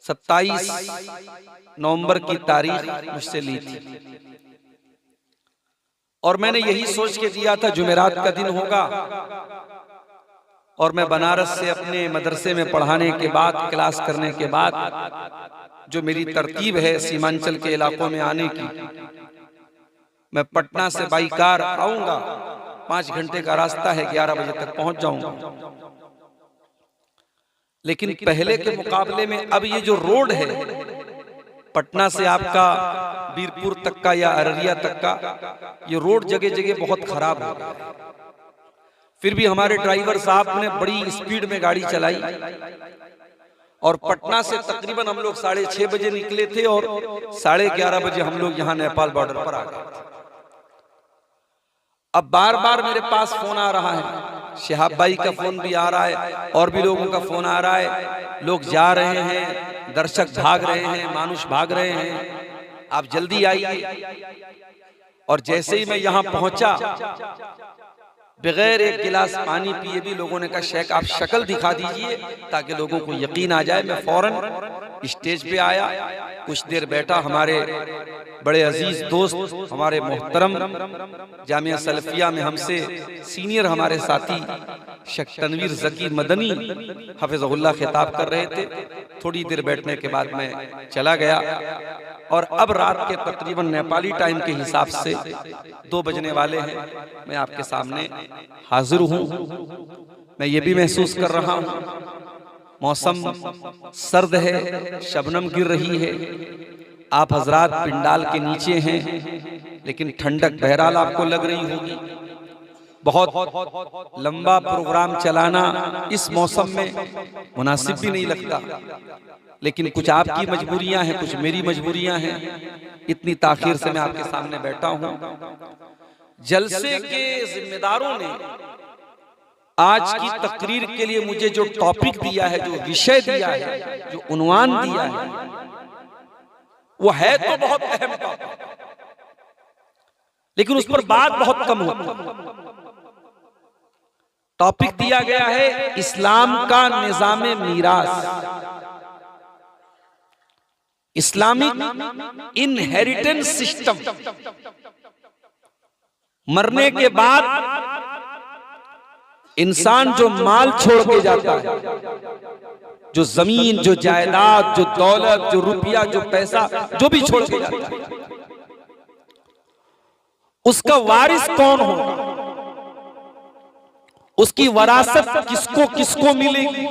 27 नवंबर की तारीख मुझसे ली थी और मैंने यही सोच के दिया था जुमेरात का दिन होगा और मैं बनारस से अपने मदरसे में पढ़ाने के बाद, क्लास करने के बाद, जो मेरी तरतीब है सीमांचल के इलाकों में आने की, मैं पटना से बाई कार आऊंगा, 5 घंटे का रास्ता है, 11 बजे तक पहुंच जाऊंगा। लेकिन पहले के मुकाबले में अब ये जो रोड है पटना से आपका बीरपुर तक का या अररिया तक का, ये रोड जगह जगह बहुत खराब हो गया। फिर भी हमारे ड्राइवर साहब ने बड़ी स्पीड में गाड़ी चलाई और पटना से तकरीबन हम लोग 6:30 बजे निकले थे और 11:30 बजे हम लोग यहाँ नेपाल बॉर्डर पर आ गए। अब बार बार मेरे पास फोन आ रहा है, शहाब भाई का फोन भी आ रहा है और भी लोगों का फोन आ रहा है, लोग जा रहे हैं, दर्शक भाग रहे हैं, मानुष भाग रहे हैं, आप जल्दी आइए। और जैसे ही मैं यहाँ पहुंचा, बगैर एक गिलास पानी पिए भी लोगों ने कहा शेख आप शक्ल दिखा दीजिए ताकि लोगों को यकीन आ जाए। मैं फौरन स्टेज पे आया, कुछ देर बैठा। हमारे बड़े अजीज दोस्त, हमारे मोहतरम जामिया सलफिया में हमसे सीनियर हमारे साथी शेख तनवीर ज़की मदनी हफिज़हुल्लाह खिताब कर रहे थे। थोड़ी देर बैठने के बाद मैं चला गया और अब रात के तकरीबन नेपाली टाइम के हिसाब से 2 बजने वाले हैं। मैं आपके सामने हाजिर हूँ। मैं ये भी महसूस कर रहा हूँ मौसम सर्द है, शबनम गिर रही है, आप हजरात पिंडाल के नीचे हैं लेकिन ठंडक बहरहाल आपको लग रही होगी। बहुत लंबा प्रोग्राम चलाना इस मौसम में मुनासिब भी नहीं लगता, लेकिन कुछ आपकी मजबूरियां हैं, कुछ मेरी मजबूरियां हैं। इतनी ताखीर से मैं आपके सामने बैठा हूं। जलसे के जिम्मेदारों ने आज की तकरीर के लिए मुझे जो टॉपिक दिया है, जो विषय दिया है, जो उन्वान दिया है, वो है तो बहुत अहम टॉपिक, लेकिन उस पर बात बहुत कम होती। टॉपिक दिया गया है इस्लाम का निज़ामे मीरास, इस्लामिक इनहेरिटेंस सिस्टम। मरने के बाद इंसान जो माल छोड़ के जाता है, जो जमीन, जो जायदाद, जो दौलत, जो रुपया, जो पैसा, जो भी छोड़ के जाता है, उसका वारिस कौन होगा, उसकी वरासत किसको किसको मिलेगी,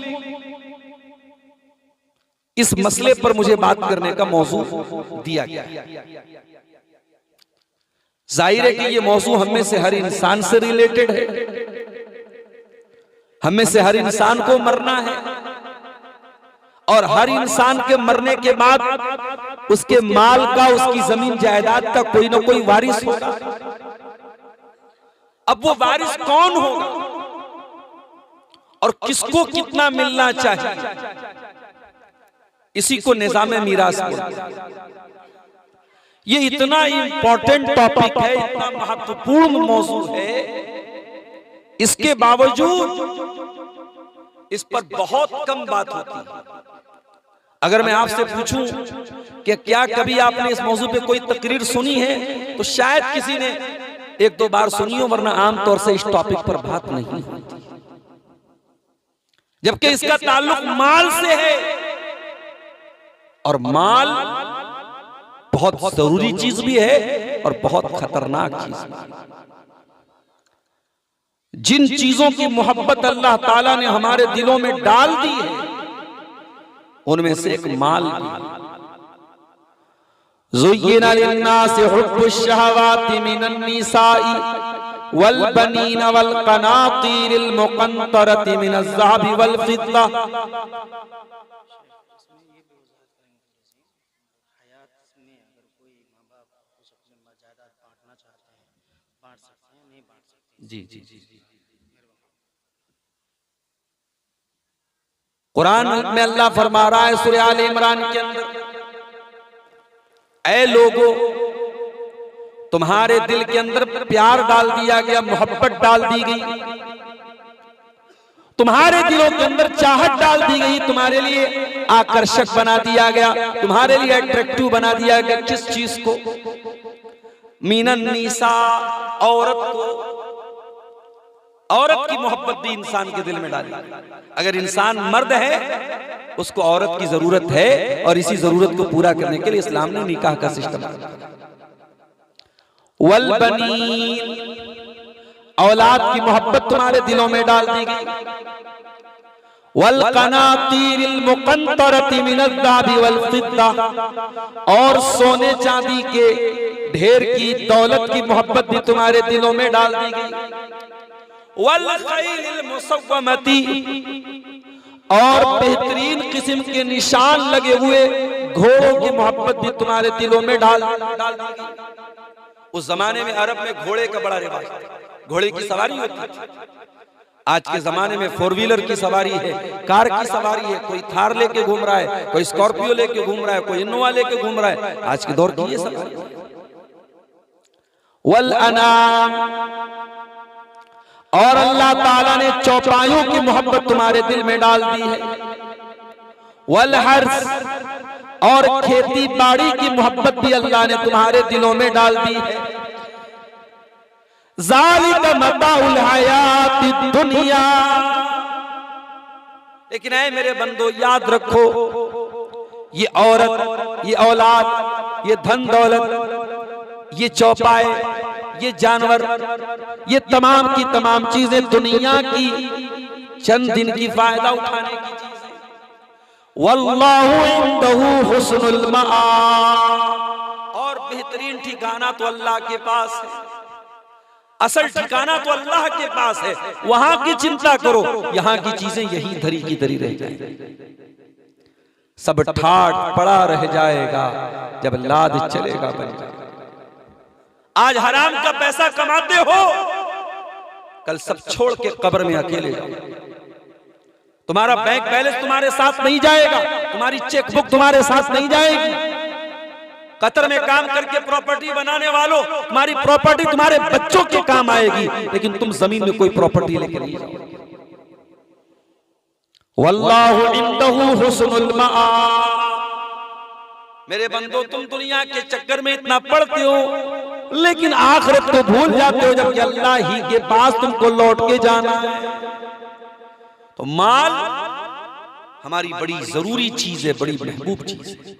इस मसले पर मुझे बात करने का मौजू दिया गया। जाहिर है कि ये मौजू हम में से हर इंसान से रिलेटेड है। हम में से हर इंसान को मरना है और हर इंसान के मरने के बाद उसके माल का, उसकी जमीन जायदाद का कोई ना कोई वारिस होगा। अब वो वारिस कौन होगा और किसको कितना मिलना चाहिए, इसी को निज़ामे मीरास बोलते हैं। ये इतना इंपॉर्टेंट टॉपिक है, इतना महत्वपूर्ण मौजू है, इसके बावजूद इस पर बहुत कम बात होती है। अगर मैं आपसे पूछूं कि क्या कभी आपने इस मौजू पे कोई तकरीर सुनी है, तो शायद किसी ने 1-2 बार सुनी हो, वरना आमतौर से इस टॉपिक पर बात नहीं होती। जबकि इसका ताल्लुक माल से है और माल बहुत जरूरी चीज भी है और बहुत खतरनाक चीज भी है। जिन चीजों की मोहब्बत अल्लाह ताला ने हमारे दिलों में डाल दी है, उनमें से एक माल भी है। ज़ुय्यिना लिन्नासि हुब्बुश शहवाति मिनन निसाई वल बनीन वल क़नातीरिल मुक़ंतरति मिनज़ ज़हबि वल फ़िद्दा। जी जी जी, कुरान में अल्लाह फरमा रहा है सूरह आल इमरान के अंदर, ऐ लोगों, तुम्हारे दिल के अंदर प्यार डाल दिया गया, मोहब्बत डाल दी गई, तुम्हारे दिलों के अंदर चाहत डाल दी गई, तुम्हारे लिए आकर्षक बना दिया गया, तुम्हारे लिए अट्रैक्टिव बना दिया गया। किस चीज को? मीनन निसा, औरत को, औरत की मोहब्बत भी इंसान के दिल में डाली। अगर इंसान मर्द है उसको औरत की जरूरत है, और इसी जरूरत को पूरा करने के लिए इस्लाम ने निकाह का सिस्टम रखा। वल बनीन, औलाद की मोहब्बत तुम्हारे दिलों में डाल दी गई। वल कनातीरिल मुकंतरति मिनज़्ज़ाबि वल फिद्दा, और सोने चांदी के ढेर की दौलत की मोहब्बत भी तुम्हारे दिलों में डाल दी गई। वल खैलिल मुसव्वमति, और बेहतरीन किस्म के निशान लगे हुए घोड़ों की मोहब्बत भी तुम्हारे दिलों में डाल दी गई। उस जमाने में अरब में घोड़े का बड़ा रिवाज था, घोड़े की सवारी होती थी। आज के जमाने में 4 व्हीलर की सवारी है, कार की सवारी है, कोई थार लेके घूम रहा है, कोई स्कॉर्पियो लेके घूम रहा है, कोई इनोवा लेके घूम रहा है। आज के दौर की ये सवारी। वल अनाम, और अल्लाह ताला ने चौपाइयों की मोहब्बत तुम्हारे दिल में डाल दी है। वल हर्स, और खेती बाड़ी की मोहब्बत भी अल्लाह ने तुम्हारे दिलों में डाल दी है। ज़ालिका मताउल हयातिद दुनिया, लेकिन ऐ मेरे बंदो याद रखो, ये औरत, ये औलाद, ये धन दौलत, ये चौपाए, ये जानवर, ये तमाम की तमाम चीजें दुनिया की चंद दिन की फायदा उठाने की चीजें। वल्लाहु इंदहु हुस्नुल मआब, और बेहतरीन ठिकाना तो अल्लाह के पास है, असल ठिकाना तो अल्लाह के पास है। वहां की चिंता करो, यहाँ की चीजें यही धरी की धरी रह जाएंगी। सब ठाट पड़ा रह जाएगा जब लाद चलेगा बन जाएगा। आज हराम का पैसा कमाते हो, कल सब छोड़ के कब्र में अकेले जाओ। तुम्हारा बैंक बैलेंस तुम्हारे साथ नहीं जाएगा, तुम्हारी चेकबुक तुम्हारे साथ नहीं जाएगी। कतर में काम करके प्रॉपर्टी बनाने वालों, तुम्हारी प्रॉपर्टी तुम्हारे बच्चों के काम आएगी, लेकिन तुम जमीन में कोई प्रॉपर्टी लेके नहीं जाओगे। वल्लाहु इंदहु हुस्नुल मआब, मेरे बंदो तुम दुनिया के चक्कर में इतना पड़ते हो, लेकिन आखिरत को भूल जाते हो, जबकि अल्लाह ही के पास तुमको लौट के जाना है। तो माल हमारी बड़ी जरूरी चीज है, बड़ी महबूब चीज है,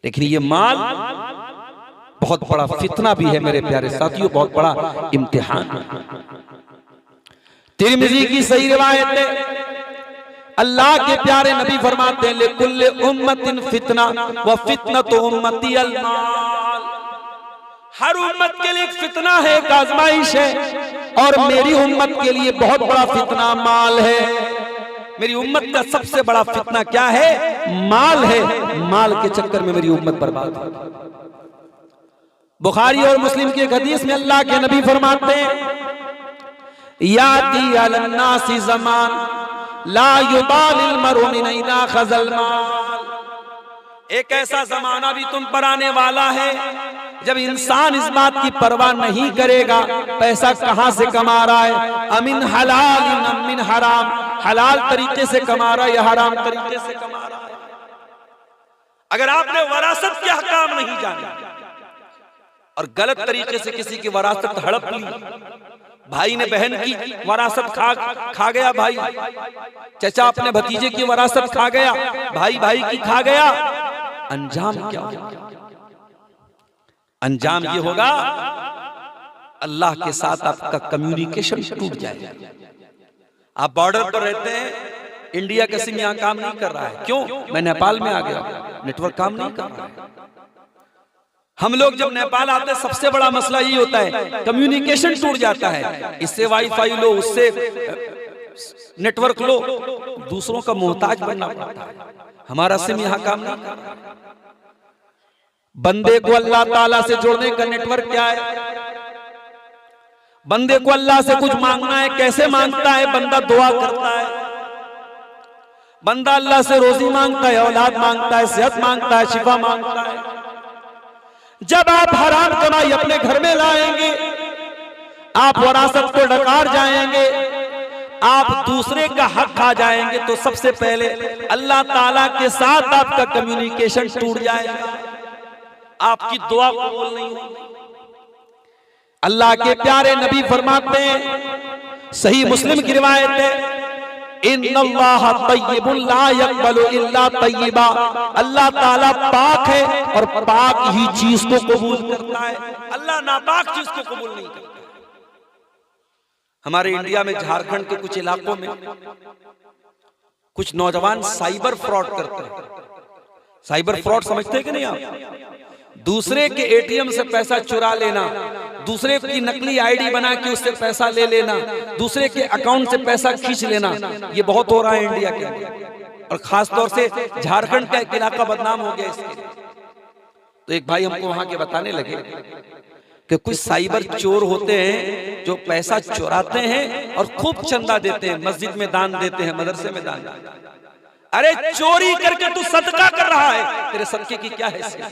लेकिन ये माल बहुत बड़ा फितना भी है मेरे प्यारे साथियों, बहुत बड़ा इम्तिहान। तिरमिज़ी की सही रिवायत है, अल्लाह के प्यारे नबी फरमाते हैं, लिकुल्लि उम्मतिन फितना व फितनतु उम्मती अल माल, हर उम्मत के लिए एक फितना है, एक आजमाइश है, और मेरी उम्मत के लिए बहुत बड़ा फितना माल है। मेरी उम्मत का सबसे बड़ा फितना क्या है? माल है। माल के चक्कर में मेरी उम्मत बर्बाद है। बुखारी और मुस्लिम की एक हदीस में अल्लाह के नबी फरमाते हैं, याती अलन्नासी ज़मान ला युबालिल मरउ मिन ऐना खज़ल माल, एक ऐसा जमाना भी तुम पर आने वाला है जब इंसान इस बात की परवाह नहीं करेगा पैसा कहां से कमा रहा है, अमिन हलाल अमिन हराम, हलाल तरीके से कमा रहा है या हराम तरीके से कमा रहा है। अगर आपने वरासत के हकाम नहीं जाने और गलत तरीके से किसी की वरासत हड़प ली, भाई ने बहन की वरासत खा गया, भाई चचा अपने भतीजे की वरासत खा गया, भाई भाई की खा गया, अंजाम क्या होगा? अंजाम ये होगा अल्लाह के साथ आपका कम्युनिकेशन टूट जाएगा। आप बॉर्डर पर रहते हैं, इंडिया का सिम यहाँ काम नहीं कर रहा है, क्यों? मैं नेपाल में आ गया, नेटवर्क काम नहीं कर रहा है। हम लोग जब नेपाल आते हैं सबसे बड़ा मसला ये होता है कम्युनिकेशन टूट जाता है। इससे वाईफाई लो, उससे नेटवर्क लो, दूसरों का मोहताज बनना पड़ता है। हमारा सिम यहाँ काम नहीं कर रहा। बंदे को अल्लाह ताला से जोड़ने का नेटवर्क क्या है? बंदे को अल्लाह से कुछ मांगना है, कैसे मांगता है? बंदा दुआ करता है, बंदा अल्लाह से रोजी मांगता है, औलाद मांगता है, सेहत मांगता है, शिफा मांगता है। जब आप हराम कमाई अपने घर में लाएंगे, आप वरासत को डकार जाएंगे, आप दूसरे का हक खा जाएंगे तो सबसे पहले अल्लाह ताला के साथ आपका कम्युनिकेशन टूट जाएगा, आपकी दुआ कबूल नहीं होगी। अल्लाह के प्यारे नबी फरमाते हैं, सही मुस्लिम की रिवायत है, इन्नल्लाह तय्यिबुन ला यक़बलु इल्ला तय्यिबा, अल्लाह ताला पाक है और पाक ही चीज को कबूल करता है, अल्लाह नापाक चीज को कबूल नहीं करता। हमारे इंडिया में झारखंड के कुछ इलाकों में कुछ नौजवान साइबर फ्रॉड करते हैं। साइबर फ्रॉड समझते हैं कि नहीं आप? दूसरे के एटीएम से पैसा चुरा लेना, दूसरे की नकली आईडी बना के उससे पैसा ले लेना, दूसरे के अकाउंट से पैसा खींच लेना, ये बहुत हो रहा है इंडिया के अंदर, और खास तौर से झारखंड का एक इलाका बदनाम हो गया इसके। तो एक भाई हमको वहां के बताने लगे कि कुछ साइबर चोर होते हैं जो पैसा चुराते हैं और खूब चंदा देते हैं, मस्जिद में दान देते हैं, मदरसे में दान देते हैं। अरे चोरी करके तू सदका कर रहा है, तेरे सदके की क्या हैसियत?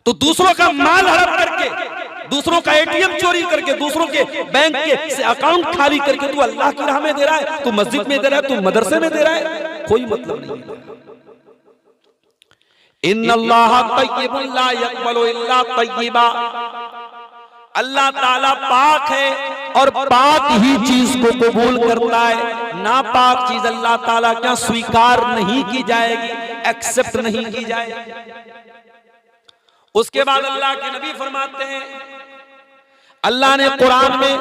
तो दूसरों का माल हड़प करके, दूसरों का एटीएम चोरी करके, दूसरों के बैंक के से अकाउंट खाली करके तू अल्लाह की राह में दे रहा है, तू मस्जिद में दे रहा है, तू मदरसे में दे रहा है, कोई मतलब नहीं। इन्नल्लाह तय्यिबुन ला यक़बलु इल्ला तय्यिबा, अल्लाह ताला पाक है और पाक ही चीज को कबूल करता है, नापाक चीज अल्लाह ताला क्या स्वीकार नहीं की जाएगी, एक्सेप्ट नहीं की जाएगी। उसके बाद अल्लाह के नबी फरमाते हैं, अल्लाह ने कुरान में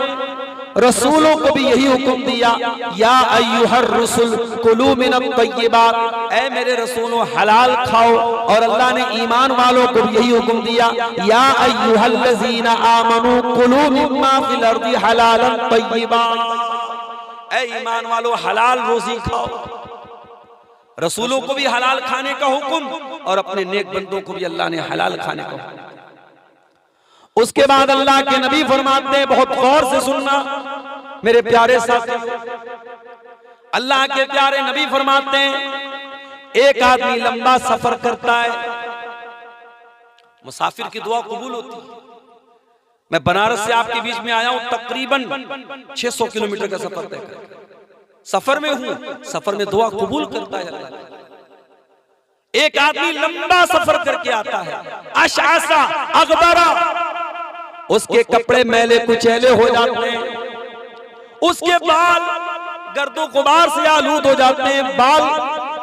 रसूलों को भी यही हुक्म दिया, या अय्युहर रसूल कुलू मिनत तय्यिबात, ऐ मेरे रसूलों हलाल खाओ। और अल्लाह ने ईमान वालों को भी यही हुक्म दिया, या अय्युहल्लज़ीना आमनू कुलू मिम्मा फिल अर्दी हलालन तय्यिबा, ऐ ईमान वालों हलाल रोजी खाओ। रसूलों को भी हलाल खाने का हुक्म और अपने नेक बंदों को भी अल्लाह ने हलाल खाने का हुक्म। उसके बाद अल्लाह के नबी फरमाते हैं, बहुत गौर से सुनना मेरे प्यारे साथी, अल्लाह के प्यारे नबी फरमाते हैं, एक आदमी लंबा सफर करता है, मुसाफिर की दुआ कबूल होती है। मैं बनारस से आपके बीच में आया हूं, तकरीबन 600 किलोमीटर का सफर तय कर सफर में हूं, सफर में दुआ कबूल करता है अल्लाह। एक आदमी लंबा सफर करके आता है, अशआसा अगबरा, उसके कपड़े मैले कुचैले हो जाते हैं, उसके बाल गर्दो गुबार से आलूद हो जाते हैं, बाल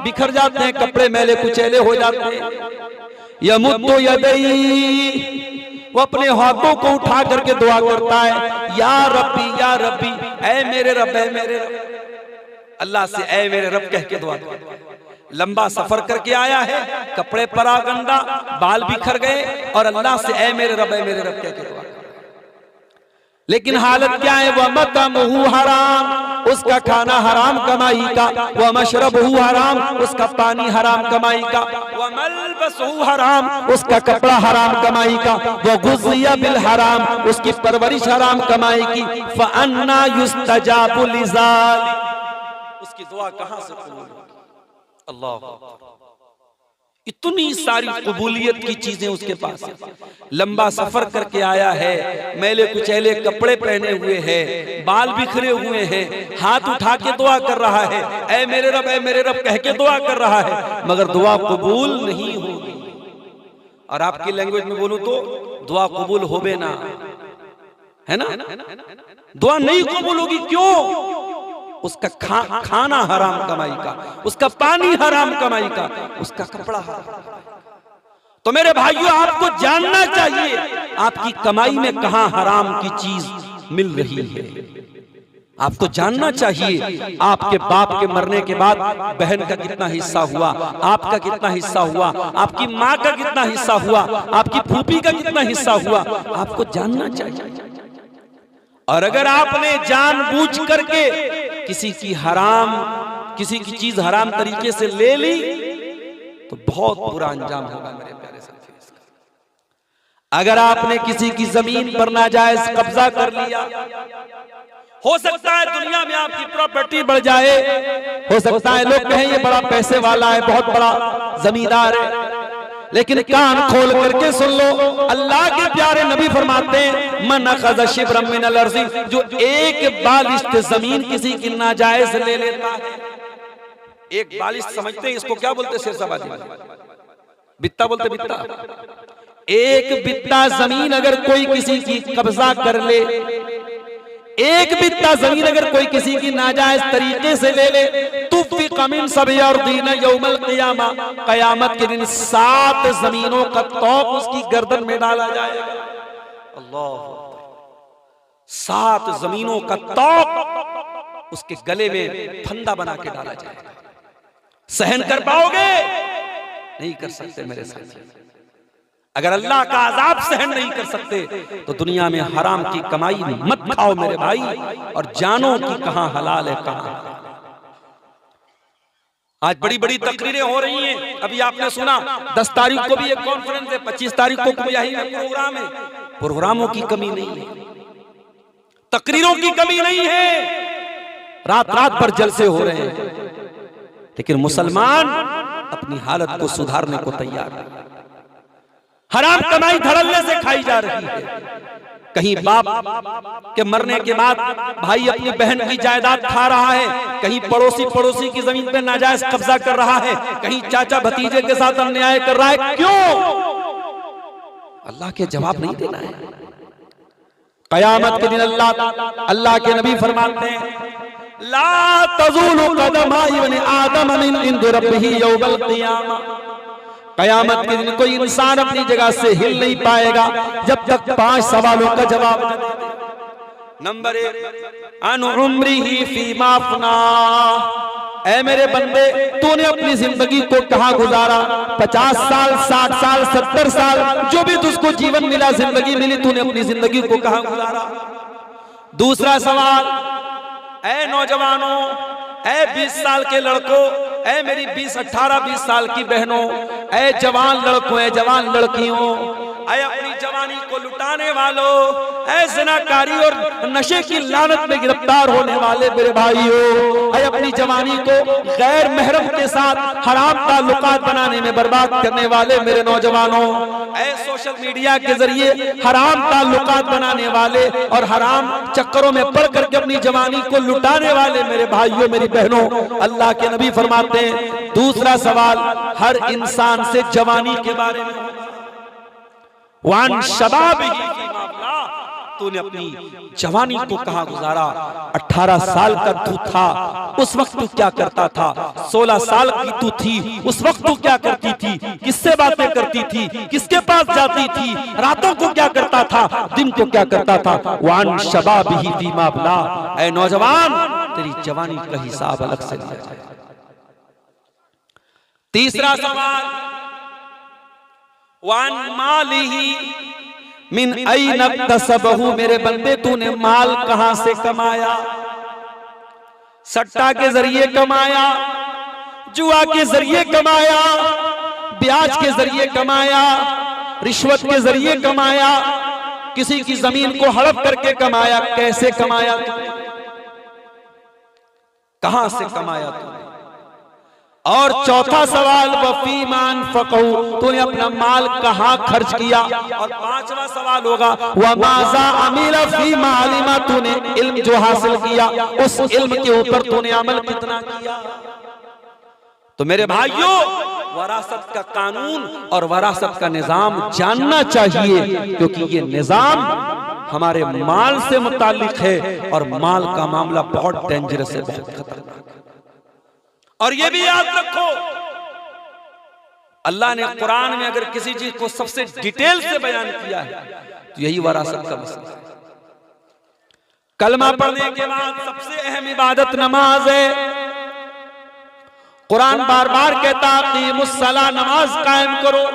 बिखर जाते हैं, कपड़े मैले कुचैले हो जाते हैं। यमुद्दु यदैहि, वो अपने हाथों को उठा करके दुआ करता है, या रब्बी ऐ मेरे रब, ऐ मेरे रब, अल्लाह से ऐ मेरे रब कह के दुआ करता है। लंबा सफर करके आया है, कपड़े परागंदा, बाल बिखर गए, और अल्लाह से ऐ मेरे रब, ऐ मेरे रब कह के दुआ करता है। लेकिन हालत क्या है? वह मतअमुहु हराम, उसका खाना हराम कमाई का, वह मशरबहु हराम, उसका पानी हराम कमाई का, वह मलबसहु हराम, उसका कपड़ा हराम कमाई का, वह गुज़िया बिल हराम, उसकी परवरिश हराम कमाई की। फअन्ना युस्तजाबु लिज़ालिक, उसकी दुआ कहां से कबूल होगी? अल्लाह, इतनी सारी कबूलियत की चीजें उसके पास है। लंबा सफर करके आया है, मैले कुचैले कपड़े पहने हुए हैं, बाल बिखरे हुए हैं, हाथ उठा के दुआ कर रहा है, ऐ मेरे रब, ऐ मेरे रब कह के दुआ कर रहा है, मगर दुआ कबूल नहीं होगी। और आपकी लैंग्वेज में बोलूं तो दुआ कबूल होबे ना, है ना, दुआ नहीं कबूल होगी। क्यों? उसका खाना हराम कमाई का, उसका पानी हराम कमाई का, उसका कपड़ा हराम। तो मेरे भाइयों, आपको जानना चाहिए आपकी कमाई में कहां हराम की चीज मिल रही है। आपको जानना चाहिए आपके बाप के मरने के बाद बहन का कितना हिस्सा हुआ, आपका कितना हिस्सा हुआ, आपकी माँ का कितना हिस्सा हुआ, आपकी फूफी का कितना हिस्सा हुआ, आपको जानना चाहिए। और अगर आपने जानबूझ करके किसी की चीज हराम तरीके से ले ली तो बहुत बुरा अंजाम होगा मेरे प्यारे साथी। अगर आपने किसी की जमीन पर नाजायज कब्जा कर लिया, हो सकता है दुनिया में आपकी प्रॉपर्टी बढ़ जाए, हो सकता है लोग कहें ये बड़ा पैसे वाला है, बहुत बड़ा जमींदार है, लेकिन कान खोल करके सुन लो, अल्लाह के प्यारे नबी फरमाते हैं मन अखज़ शिब्रम मिनल अर्ज़ि, जो एक बालिश्त जमीन किसी की नाजायज ले लेता है। एक बालिश्त समझते हैं इसको क्या बोलते हैं? शेरशाबादी बित्ता बोलते, बित्ता। एक बित्ता जमीन अगर कोई किसी की कब्जा कर ले, एक बित्ता जमीन अगर कोई किसी की नाजायज तरीके से ले ले, तो कमिन सब और दीन यौमल क़ियामा, क़यामत के दिन 7 जमीनों का तौक उसकी गर्दन में डाला जाएगा। अल्लाह, 7 जमीनों का तौक उसके गले में फंदा बना के डाला जाएगा। सहन कर पाओगे? नहीं कर सकते मेरे साथ। अगर अल्लाह का अजाब सहन नहीं कर सकते तो दुनिया में हराम की कमाई मत खाओ मेरे भाई, और जानो कि कहां हलाल है कहां। आज बड़ी बड़ी तकरीरें हो रही हैं। अभी आपने सुना 10 तारीख को भी एक कॉन्फ्रेंस है, 25 तारीख को यही प्रोग्राम है। प्रोग्रामों की कमी नहीं है, तकरीरों की कमी नहीं है, रात रात भर जलसे हो रहे हैं, लेकिन मुसलमान अपनी हालत को सुधारने को तैयार है। हराम कमाई धड़ल्ले से खाई जा रही है। कहीं बाप के मरने के बाद भाई अपनी बहन की जायदाद खा रहा है, कहीं पड़ोसी की जमीन पे नाजायज कब्जा कर रहा है, कहीं चाचा भतीजे के साथ अन्याय कर रहा है। क्यों? अल्लाह के जवाब नहीं देना है। कयामत के दिन अल्लाह के नबी फरमाते हैं ला तज़ूलु क़दम इब्न आदम मिन इंद रब्बिही यौमल क़ियामा, कयामत के दिन कोई इंसान अपनी जगह से हिल नहीं पाएगा जब तक 5 सवालों का जवाब न दे। नंबर 1 अन उम्रिही फीमा अफ़ना, ऐ मेरे बंदे तूने अपनी जिंदगी को कहां गुजारा? 50 साल, 60 साल, 70 साल, जो भी तुझको जीवन मिला, जिंदगी मिली, तूने अपनी जिंदगी को कहां गुजारा? दूसरा सवाल, ऐ नौजवानों, ऐ 20 साल के लड़कों, ऐ मेरी 18-20 साल की बहनों, ऐ जवान लड़कों, ऐ जवान लड़कियों, ऐ अपनी जवानी को लुटाने वालों, ऐ ज़िनाकारी और नशे की लानत में गिरफ्तार होने वाले मेरे भाइयों, ऐ अपनी जवानी को गैर महरम के साथ हराम ताल्लुकात बनाने में बर्बाद करने वाले मेरे नौजवानों, ऐ सोशल मीडिया के जरिए हराम ताल्लुकात बनाने वाले और हराम चक्करों में पड़ करके अपनी जवानी को लुटाने वाले मेरे भाइयों, मेरी बहनों, अल्लाह के नबी फरमाते हैं दूसरा सवाल हर इंसान से जवानी के बारे में, वान शबाबिही फीमा अबला, तूने अपनी जवानी को कहां गुजारा? 18 साल का तू था, उस वक्त तू क्या करता था? 16 साल की तू थी, उस वक्त तू क्या करती थी? किससे बातें करती थी? किसके पास जाती थी? रातों को क्या करता था? दिन को क्या करता था? वान शबाबिही फीमा अबला, ऐ नौजवान तेरी जवानी का हिसाब अलग से लिया जाए। तीसरा सवाल, वान मालिही मिन ऐन इक्तसबहु, मेरे बंदे तूने माल कहां से कमाया? सट्टा के जरिए कमाया, जुआ के जरिए कमाया, ब्याज के जरिए कमाया, रिश्वत के जरिए कमाया, किसी की जमीन को हड़प करके कमाया? कैसे कमाया? कहां से कमाया तूने? और चौथा सवाल, वफीमान फकहू, तूने अपना माल कहां खर्च किया? और पांचवा सवाल होगा वमाजा अमीला फी मालिमा, तूने इल्म जो हासिल किया उस इल्म के ऊपर तूने अमल कितना किया? तो मेरे भाइयों, वरासत का कानून और वरासत का निजाम जानना चाहिए, क्योंकि ये निजाम हमारे माल से मुताल्लिक है और माल का मामला बहुत डेंजरस है, बहुत खतरनाक है। और ये भी याद रखो, अल्लाह ने कुरान में अगर किसी चीज को सबसे डिटेल से बयान किया है तो यही वरासत का मसला है। कलमा पढ़ने के बाद सबसे अहम इबादत नमाज है। कुरान बार बार कहता क़ीमुस्सलाह, नमाज कायम करो,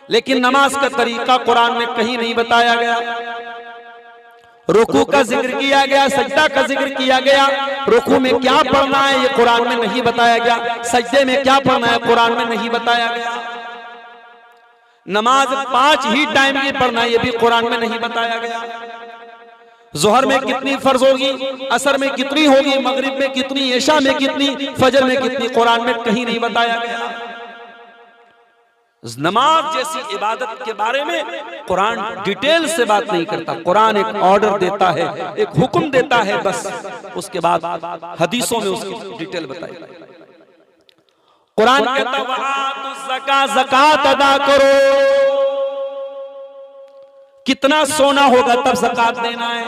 लेकिन नमाज का तरीका कुरान में कहीं नहीं बताया गया। रुकू का जिक्र किया गया, सजदा का जिक्र किया गया, रुकू में क्या पढ़ना है ये कुरान में नहीं बताया गया, सजदे में क्या पढ़ना है कुरान में नहीं बताया गया। नमाज 5 ही टाइम की पढ़ना है ये भी कुरान में नहीं बताया गया। जोहर में कितनी फर्ज होगी, असर में कितनी होगी, मगरिब में कितनी, इशा में कितनी, फजर में कितनी, कुरान में कहीं नहीं बताया गया। नमाज जैसी इबादत के बारे में कुरान डिटेल से बात नहीं करता। कुरान एक ऑर्डर देता है, एक हुक्म देता है, बस उसके बाद हदीसों में उसकी डिटेल बताई। कुरान कहता है ज़कात अदा करो। कितना सोना होगा तब ज़कात देना है,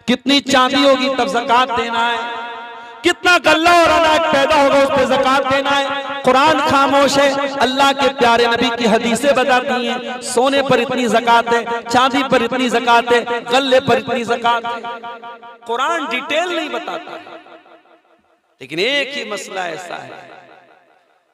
कितनी चांदी होगी तब ज़कात देना है, कितना गल्ला और अनाज पैदा होगा उस पर ज़कात देना है। कुरान खामोश है। अल्लाह के प्यारे नबी की हदीसें बताती हैं सोने पर इतनी ज़कात है, चांदी पर इतनी ज़कात है, गल्ले पर इतनी ज़कात है। कुरान डिटेल नहीं बताता, लेकिन एक ही मसला ऐसा है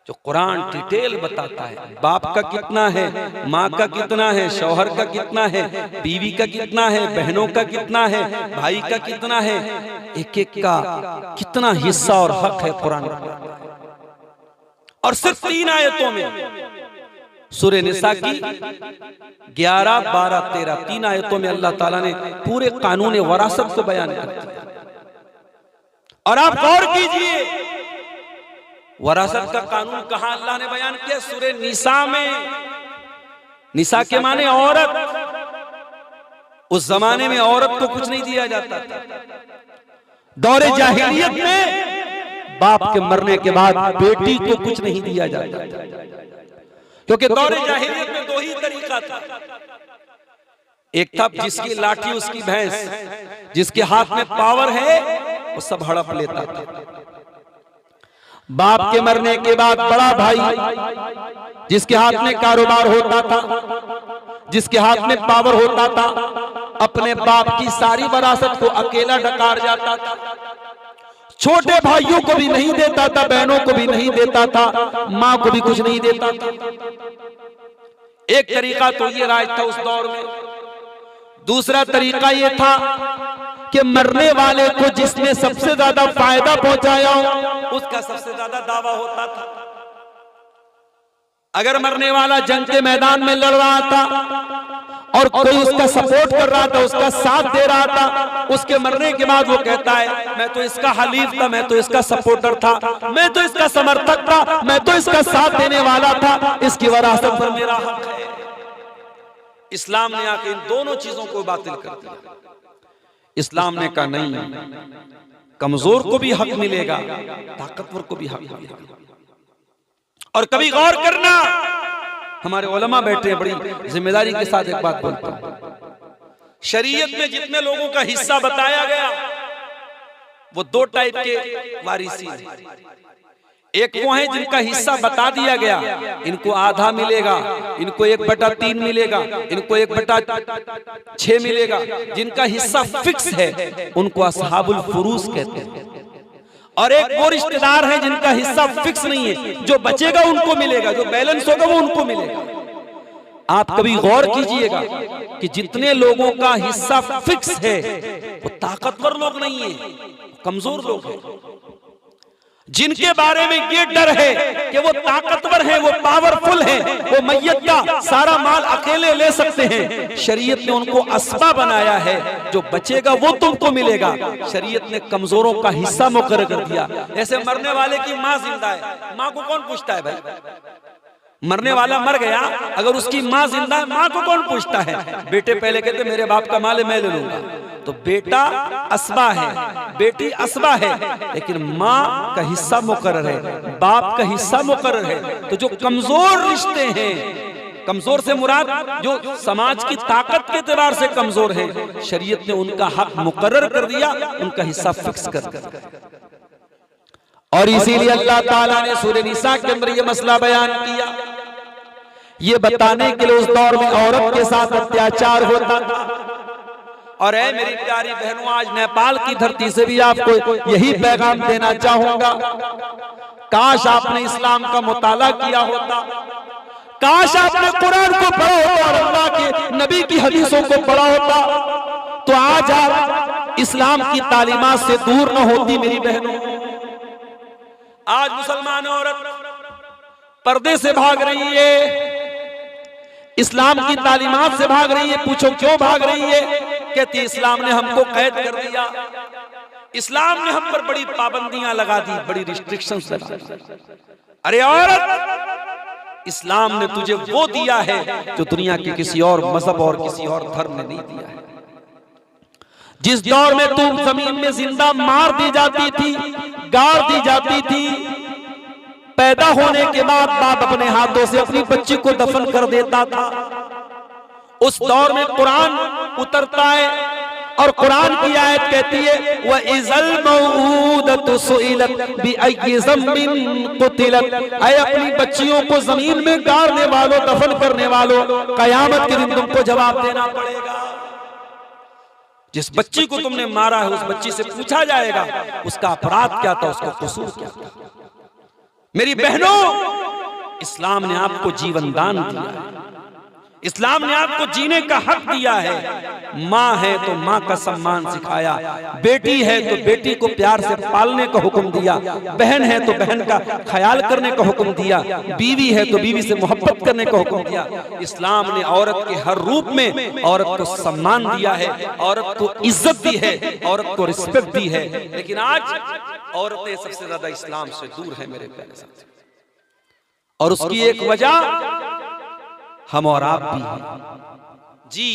जो कुरान डिटेल बताता है। बाप का कितना है, माँ का कितना है, शौहर का कितना है, बीवी का कितना है, बहनों का कितना है, भाई का कितना है, एक एक का कितना हिस्सा और हक है कुरान का। और सिर्फ 3 आयतों में सूरह निसा की 11, 12, 13 3 आयतों में अल्लाह ताला ने पूरे कानून वरासत को बयान कर दिया। और आप गौर कीजिए वरासत का कानून कहां अल्लाह ने बयान किया? सूरह निसा में। निसा के माने औरत। उस जमाने में औरत को कुछ नहीं दिया जाता था। दौरे जाहिलियत में बाप के मरने के बाद बेटी को कुछ नहीं दिया जाता था, क्योंकि दौरे जाहिलियत में 2 ही तरीका था। एक था जिसकी लाठी उसकी भैंस, जिसके हाथ में पावर है वो सब हड़प लेता था। बाप के मरने के बाद बड़ा भाई जिसके हाथ में कारोबार होता था, जिसके हाथ में पावर होता था, अपने बाप की सारी विरासत को अकेला डकार जाता था। छोटे भाइयों को भी नहीं देता था, बहनों को भी नहीं देता था, मां को भी कुछ नहीं देता था। एक तरीका तो ये राज था उस दौर में। दूसरा तरीका ये था कि मरने वाले को जिसने सबसे ज्यादा फायदा पहुंचाया हो उसका सबसे ज्यादा दावा होता था। अगर मरने वाला जंग के मैदान में लड़ रहा था और कोई उसका सपोर्ट कर रहा था, उसका साथ दे रहा था, उसके मरने के बाद वो कहता है मैं तो इसका हलीफ था, मैं तो इसका सपोर्टर था, मैं तो इसका समर्थक था, मैं तो इसका साथ देने वाला था, इसकी विरासत पर मेरा हक है। इस्लाम ने आके इन दोनों चीजों को बातिल कर दिया। इस्लाम ने कहा नहीं, कमजोर को भी हक मिलेगा, ताकतवर को भी हक मिलेगा। और कभी गौर करना, हमारे उलमा बैठे हैं, बड़ी जिम्मेदारी के साथ एक बात बोलता हूं। शरीयत में जितने लोगों का हिस्सा बताया गया वो 2 टाइप के वारिसी हैं। एक वो है जिनका हिस्सा बता दिया गया, इनको आधा मिलेगा, इनको 1/3 मिलेगा, इनको 1/6 मिलेगा। जिनका हिस्सा फिक्स है उनको असहाबुल फुरूज कहते हैं। और एक वो रिश्तेदार है जिनका हिस्सा फिक्स नहीं है, जो बचेगा उनको मिलेगा, जो बैलेंस होगा वो उनको मिलेगा। आप कभी गौर कीजिएगा कि जितने लोगों का हिस्सा फिक्स है वो ताकतवर लोग नहीं है, कमजोर लोग हैं। जिनके बारे में ये डर है कि वो ताकतवर है, वो पावरफुल है, वो मैयत का सारा माल अकेले ले सकते हैं, शरीयत ने उनको असबा बनाया है, जो बचेगा वो तुमको मिलेगा। शरीयत ने कमजोरों का हिस्सा मुकर्रर कर दिया। ऐसे मरने वाले की माँ जिंदा है, माँ को कौन पूछता है भाई? मरने वाला मर गया, अगर उसकी माँ जिंदा है, माँ को कौन पूछता है? बेटे पहले कहते मेरे बाप का माल है मैं ले लूंगा। तो बेटा असबा है, बेटी असबा है, लेकिन माँ का हिस्सा मुकर्रर है, बाप का हिस्सा मुकर्रर है। तो जो कमजोर रिश्ते हैं, कमजोर से मुराद जो समाज की ताकत के एतबार से कमजोर है, शरीयत ने उनका हक मुकर्रर कर दिया, उनका हिस्सा फिक्स कर दिया। और इसीलिए अल्लाह ताला ने सूरह निसा के अंदर ये मसला बयान किया, ये बताने के लिए उस दौर में औरत के साथ अत्याचार होता था। और ऐ मेरी प्यारी बहनों, आज नेपाल की धरती से भी आपको यही पैगाम देना चाहूंगा, काश आपने इस्लाम का मुताला किया होता, काश आपने कुरान को पढ़ा होता और अल्लाह के नबी की हदीसों को पढ़ा होता, तो आज आप इस्लाम की तालीमात से दूर न होती। मेरी बहनों, आज मुसलमान औरत पर्दे से भाग रही है, इस्लाम की तालीमात से भाग रही है। पूछो क्यों भाग रही है? कहती इस्लाम ने हमको कैद कर दिया, इस्लाम ने हम पर बड़ी पाबंदियां लगा दी, बड़ी रिस्ट्रिक्शंस लगा दी। अरे औरत, इस्लाम ने तुझे वो दिया है जो दुनिया के किसी और मजहब और किसी और धर्म ने नहीं दिया है। जिस दौर में तू जमीन में जिंदा मार दी जाती थी, गाड़ दी जाती थी, पैदा होने के बाद बाप अपने हाथों से अपनी बच्ची को दफन कर देता था, उस दौर में कुरान उतरता है और कुरान की आयत कहती है वह इज़ल मऊदतु सुइलत बिअय्यि ज़म्बिन कुतिलत, ऐ अपनी बच्चियों को जमीन में गाड़ने वालों, दफन करने वालों, कयामत के दिन तुमको जवाब देना पड़ेगा। जिस बच्ची को तुमने मारा है उस बच्ची से पूछा जाएगा उसका अपराध क्या था, उसका कसूर क्या था। मेरी बहनों, इस्लाम ने आपको जीवन दान दिया है, इस्लाम ने आपको जीने का हक दिया है। माँ है तो माँ का सम्मान सिखाया, बेटी है तो बेटी को प्यार से पालने का हुक्म दिया, बहन है तो बहन का ख्याल करने का हुक्म दिया, बीवी है तो बीवी से मोहब्बत करने का हुक्म दिया। इस्लाम ने औरत के हर रूप में औरत को सम्मान दिया है, औरत को इज्जत दी है, औरत को रिस्पेक्ट दी है। लेकिन आज औरतें सबसे ज्यादा इस्लाम से दूर है मेरे प्यारे साथी, और उसकी एक वजह हम और आप भी हैं। जी,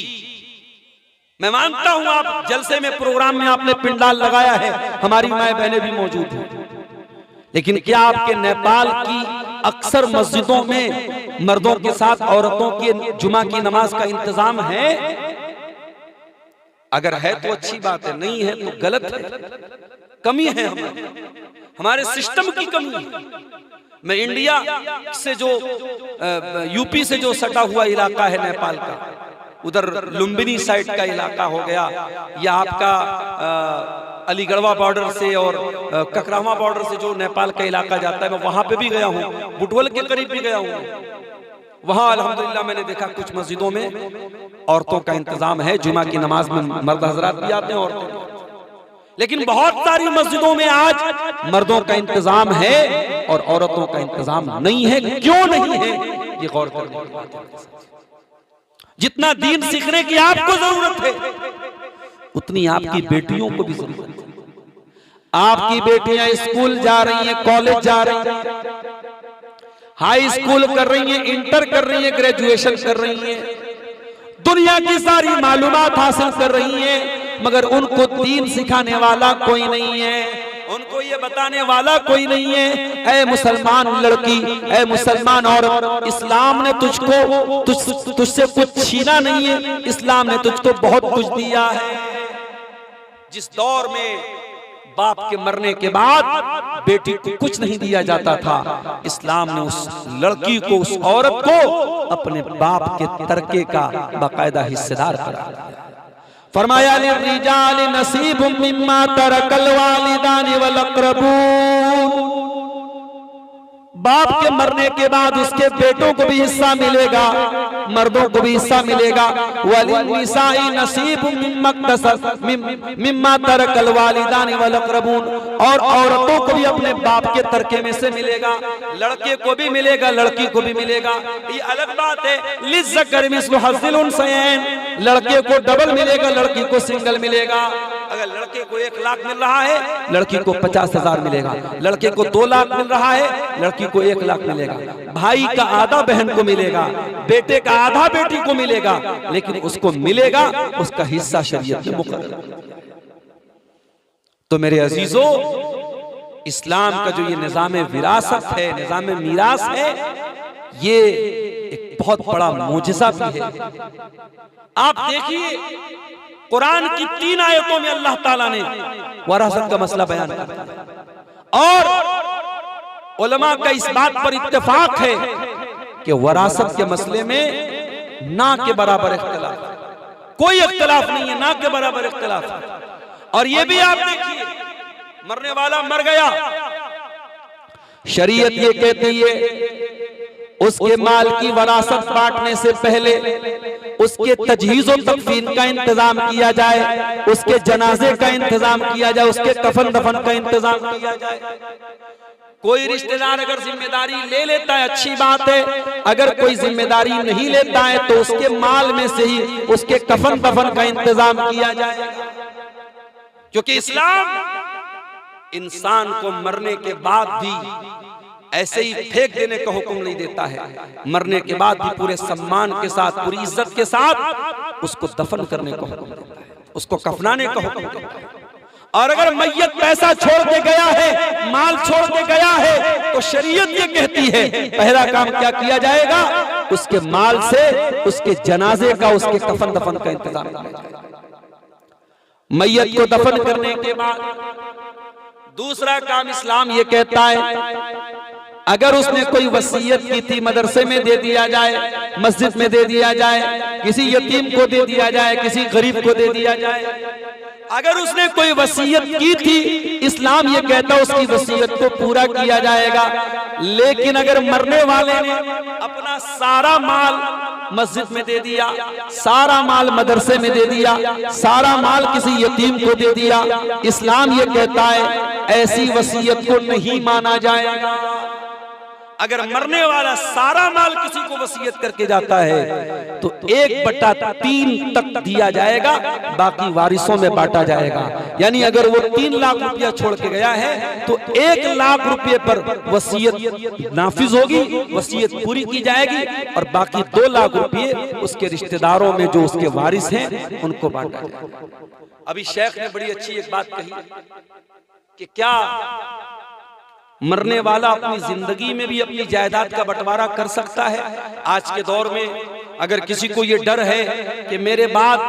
मैं मानता हूं आप जलसे में, प्रोग्राम में आपने पिंडाल लगाया है, हमारी माए बहनें भी मौजूद हैं, लेकिन क्या आपके नेपाल की अक्सर मस्जिदों में मर्दों के साथ औरतों के जुमा की नमाज का इंतजाम है? अगर है तो अच्छी बात है, नहीं है तो गलत है, कमी है, हमारे सिस्टम की कमी है। मैं इंडिया से जो यूपी से जो सटा हुआ इलाका है नेपाल का, उधर लुम्बिनी साइड का इलाका हो गया, या आपका अलीगढ़वा बॉर्डर से और ककरामा बॉर्डर से जो नेपाल का इलाका जाता है, मैं वहां पे भी गया हूँ, बुटवल के करीब भी गया हूँ। वहां अल्हम्दुलिल्लाह मैंने देखा कुछ मस्जिदों में औरतों का इंतजाम है, जुमा की नमाज में मर्द हजरात भी आते हैं, औरतें। लेकिन बहुत सारी मस्जिदों में आज मर्दों का इंतजाम है और औरतों का इंतजाम नहीं है। क्यों नहीं है, ये गौर करने की बात है। जितना दीन सीखने की आपको जरूरत है, उतनी आपकी बेटियों को भी जरूरत है। आपकी बेटियां स्कूल जा रही हैं, कॉलेज जा रही हैं, हाई स्कूल कर रही हैं, इंटर कर रही हैं, ग्रेजुएशन कर रही हैं, दुनिया की सारी मालूमात हासिल कर रही हैं, मगर उनको दीन सिखाने वाला कोई नहीं है, उनको ये बताने वाला कोई नहीं है। ऐ मुसलमान लड़की, ऐ मुसलमान औरत, इस्लाम ने तुझसे कुछ छीना नहीं है, इस्लाम ने तुझको बहुत कुछ दिया है। जिस दौर में बाप के मरने के बाद बेटी को कुछ नहीं दिया जाता था, इस्लाम ने उस लड़की को, उस औरत को अपने बाप के तरके का बाकायदा हिस्सेदार करा दिया। फरमाया लिर्रिजाल नसीबुम मिम्मा तरकल वालिदानि वल अक़रबून, बाप के मरने के बाद उसके बेटों को भी हिस्सा मिलेगा, मर्दों को भी हिस्सा मिलेगा। वलिन्निसाई नसीबुम मिम्मा तरकल वालिदानि वल अक़रबून, और औरतों को भी अपने बाप के तरके में से मिलेगा, लड़के को भी मिलेगा, लड़की को भी मिलेगा। ये अलग बात है, लिज़्ज़करि मिस्लु हज़्ज़िल उन्सयैन, लड़के को डबल मिलेगा, लड़की को सिंगल मिलेगा। अगर लड़के को 1 लाख मिल रहा है, लड़की को 50,000 मिलेगा, लड़के को 2 लाख मिल रहा है, लड़की को 1 लाख मिलेगा। भाई का आधा बहन को मिलेगा, बेटे का आधा बेटी को मिलेगा, लेकिन उसको मिलेगा उसका हिस्सा शरीयत में मुकर्रर। तो मेरे अजीजों, इस्लाम का जो ये निज़ाम विरासत है, निज़ाम मीरास है, ये एक बहुत बड़ा मोजिज़ा भी है। आप देखिए, कुरान की 3 आयतों में अल्लाह ताला ने वरासत का मसला बयान किया, और उलमा का इस बात पर इत्तेफाक है कि वरासत के मसले में ना के बराबर इख्तिलाफ, कोई इख्तिलाफ नहीं है, ना के बराबर इख्तिलाफ है। और ये भी आप देखिए, मरने वाला मर गया, शरीयत ये कहती है उसके माल की वरासत बांटने से पहले उसके तजहीज़ और तकफीन का इंतजाम किया जाए, उसके जनाजे का इंतजाम किया जाए, उसके कफन दफन का इंतजाम किया जाए। कोई रिश्तेदार अगर जिम्मेदारी ले लेता है, अच्छी बात है, अगर कोई जिम्मेदारी नहीं लेता है तो उसके माल में से ही उसके कफन दफन का इंतजाम किया जाएगा। क्योंकि इस्लाम इंसान को मरने के बाद भी ऐसे ही फेंक देने का हुक्म नहीं देता है, मरने के बाद भी पूरे सम्मान के साथ, पूरी इज्जत के साथ उसको दफन करने का हुक्म देता है, उसको कफनाने का हुक्म देता है। और अगर मैयत पैसा छोड़ के गया है, माल छोड़ के गया है, तो शरीयत ये कहती है पहला काम क्या किया जाएगा, उसके माल से उसके जनाजे का, उसके कफन दफन का इंतजाम किया जाएगा। मैयत को दफन करने के बाद दूसरा काम इस्लाम ये कहता है, अगर उसने कोई वसीयत की थी, मदरसे में दे दिया जाए, मस्जिद में दे दिया जाए, किसी यतीम को दे दिया जाए, किसी गरीब को दे दिया जाए। अगर उसने कोई वसीयत की थी, इस्लाम ये कहता है उसकी वसीयत को पूरा किया जाएगा। लेकिन अगर मरने वाले ने अपना सारा माल मस्जिद में दे दिया, सारा माल मदरसे में दे दिया, सारा माल किसी यतीम को दे दिया, इस्लाम ये कहता है ऐसी वसीयत को नहीं माना जाएगा। अगर मरने वाला सारा माल किसी को वसीयत करके जाता है तो 1/3 तक दिया जाएगा, बाकी वारिसों में बांटा जाएगा। यानी अगर वो 3 लाख रुपया छोड़ के गया है तो 1 लाख रुपये पर वसीयत नाफिज होगी, वसीयत पूरी की जाएगी, और बाकी 2 लाख रुपये उसके रिश्तेदारों में जो उसके वारिस हैं उनको बांटा जाएगा। अभी शेख ने बड़ी अच्छी एक बात कही कि क्या मरने वाला अपनी जिंदगी में भी अपनी जायदाद का बंटवारा कर सकता है? आज के दौर में अगर किसी को ये डर है कि मेरे बाद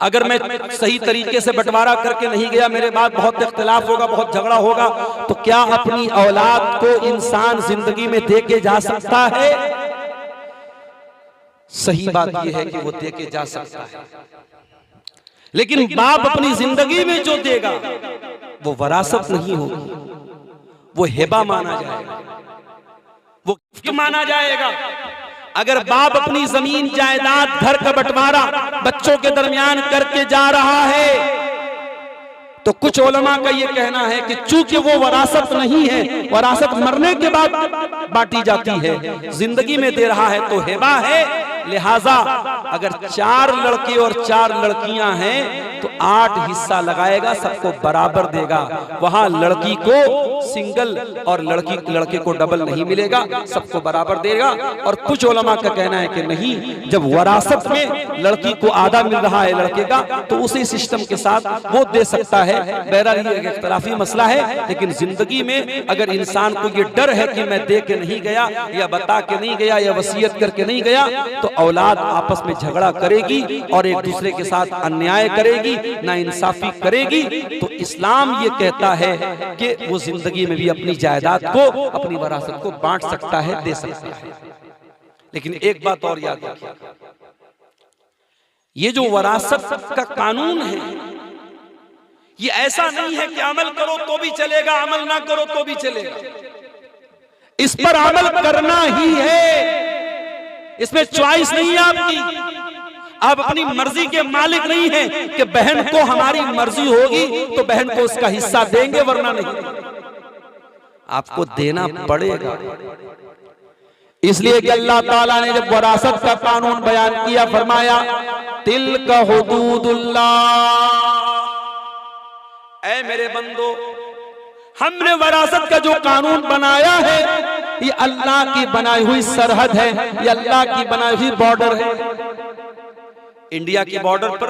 अगर मैं सही तरीके से बंटवारा करके नहीं गया, मेरे बाद बहुत इख्तिलाफ होगा, बहुत झगड़ा होगा, तो क्या अपनी औलाद को इंसान जिंदगी में दे के जा सकता है? सही बात यह है कि वो दे के जा सकता है, लेकिन बाप अपनी जिंदगी में जो देगा वो वरासत नहीं होगी, वो हिबा माना जाएगा, वो गिफ्ट माना जाएगा। अगर बाप अपनी जमीन जायदाद घर का बंटवारा बच्चों के दरमियान करके जा रहा है तो कुछ उलमा का ये कहना है कि चूंकि वो वरासत नहीं है, वरासत मरने के बाद बांटी जाती है, जिंदगी में दे रहा है तो हिबा है, लिहाजा अगर 4 लड़के और 4 लड़कियां हैं तो 8 हिस्सा लगाएगा, सबको बराबर देगा। वहां लड़की को सिंगल और लड़के को डबल नहीं मिलेगा, सबको बराबर देगा। और कुछ उलमा का कहना है कि नहीं, जब वरासत में लड़की को आधा मिल रहा है लड़के का, तो उसी सिस्टम के साथ वो दे सकता है। बहरहाल ये एक इख्तिलाफी मसला है, लेकिन जिंदगी में अगर इंसान को ये डर है कि मैं दे के नहीं गया, या बता के नहीं गया, या वसीयत करके नहीं गया, तो औलाद आपस में झगड़ा करेगी और एक दूसरे के साथ अन्याय करेगी, नाइंसाफी करेगी। तो इस्लाम ये कहता है कि वो जिंदगी में भी अपनी जायदाद को, अपनी वरासत को बांट सकता है, दे सकता है। लेकिन एक बात और याद रखिए, ये जो वरासत का कानून है ये ऐसा नहीं है कि अमल करो तो भी चलेगा, अमल ना करो तो भी चलेगा। इस पर अमल करना ही है, इसमें चॉइस नहीं है आपकी। आप अपनी मर्जी के मालिक नहीं हैं कि बहन को हमारी मर्जी होगी तो बहन को उसका हिस्सा देंगे, वरना नहीं, आपको देना पड़ेगा। इसलिए कि अल्लाह ताला ने जब वरासत का कानून बयान किया, फरमाया तिल्का हुदूदुल्लाह, ऐ मेरे बंदो, हमने वरासत का जो कानून बनाया है ये अल्लाह की बनाई हुई सरहद है, ये अल्लाह की बनाई हुई बॉर्डर है। इंडिया की बॉर्डर पर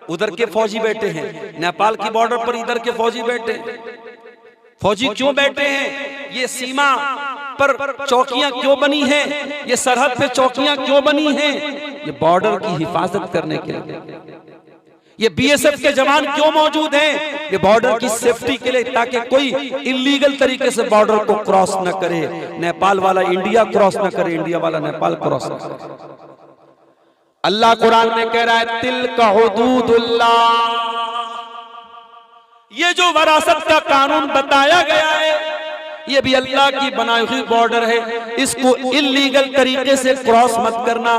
उधर के फौजी बैठे हैं, नेपाल की बॉर्डर पर इधर के फौजी बैठे हैं। फौजी क्यों बैठे हैं? ये सीमा पर चौकियां क्यों बनी हैं? ये सरहद पे चौकियां क्यों बनी हैं? ये बॉर्डर की हिफाजत करने के लिए। ये बीएसएफ के जवान क्यों मौजूद हैं? ये बॉर्डर की सेफ्टी के लिए, ताकि कोई इलीगल तरीके से बॉर्डर को क्रॉस न करे, नेपाल वाला इंडिया क्रॉस न करे, इंडिया वाला नेपाल क्रॉस न करे। अल्लाह कुरान में कह रहा है तिल्का हुदूदुल्लाह, ये जो वरासत का कानून बताया गया है ये भी अल्लाह की बनाई हुई बॉर्डर है, इसको इलीगल तरीके से क्रॉस मत करना,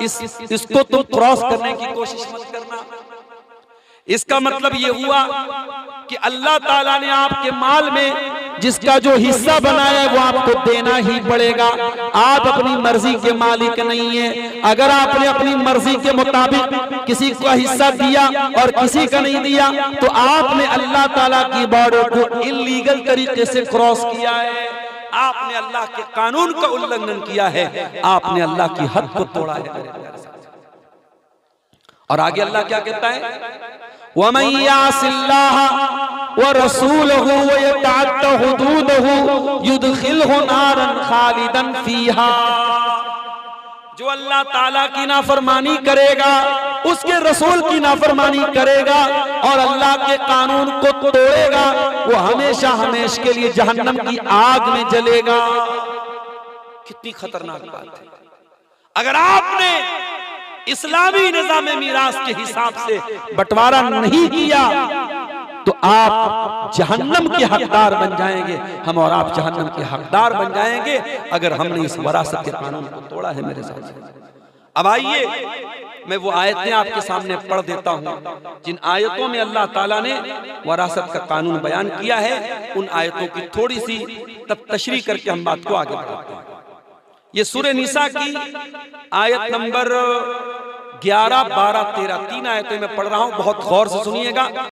इसको तुम क्रॉस करने की कोशिश मत करना। इसका मतलब ये हुआ कि अल्लाह ताला ने आपके माल में जिसका जो हिस्सा बनाया है वो आपको देना ही पड़ेगा। आप अपनी मर्जी के मालिक नहीं है। अगर आपने अपनी मर्जी के मुताबिक किसी का हिस्सा दिया और किसी का नहीं दिया तो आपने अल्लाह ताला की बॉर्डर को इलीगल तरीके से क्रॉस किया है। आपने अल्लाह के कानून का उल्लंघन किया है, आपने अल्लाह की हद को तोड़ा है। और आगे अल्लाह क्या कहता है, वमन यासिल्लाह व रसूलहु व यतअद्दा हुदूदहु युदखिलहु नारन खालिदन फीहा। जो अल्लाह ताला की नाफरमानी करेगा, उसके रसूल की नाफरमानी करेगा और अल्लाह के कानून को तोड़ेगा, वो हमेशा हमेशा के लिए जहन्नम की आग में जलेगा। कितनी खतरनाक बात है। अगर आपने इस्लामी निजाम मीरास के हिसाब से बंटवारा नहीं किया तो आप जहन्नम के हकदार बन जाएंगे, हम और आप जहन्नम के हकदार बन जाएंगे अगर हमने इस वरासत के कानून को तोड़ा है मेरे साथ। अब आइए मैं वो आयतें आपके सामने पढ़ देता हूं जिन आयतों में अल्लाह ताला ने वरासत का कानून बयान किया है। उन आयतों की थोड़ी सी तशरीह करके हम बात को आगे बढ़ाते हैं। ये सूरह निसा की आयत नंबर 11, 12, 13 तीन आयतें मैं पढ़ रहा हूं, बहुत गौर से सुनिएगा।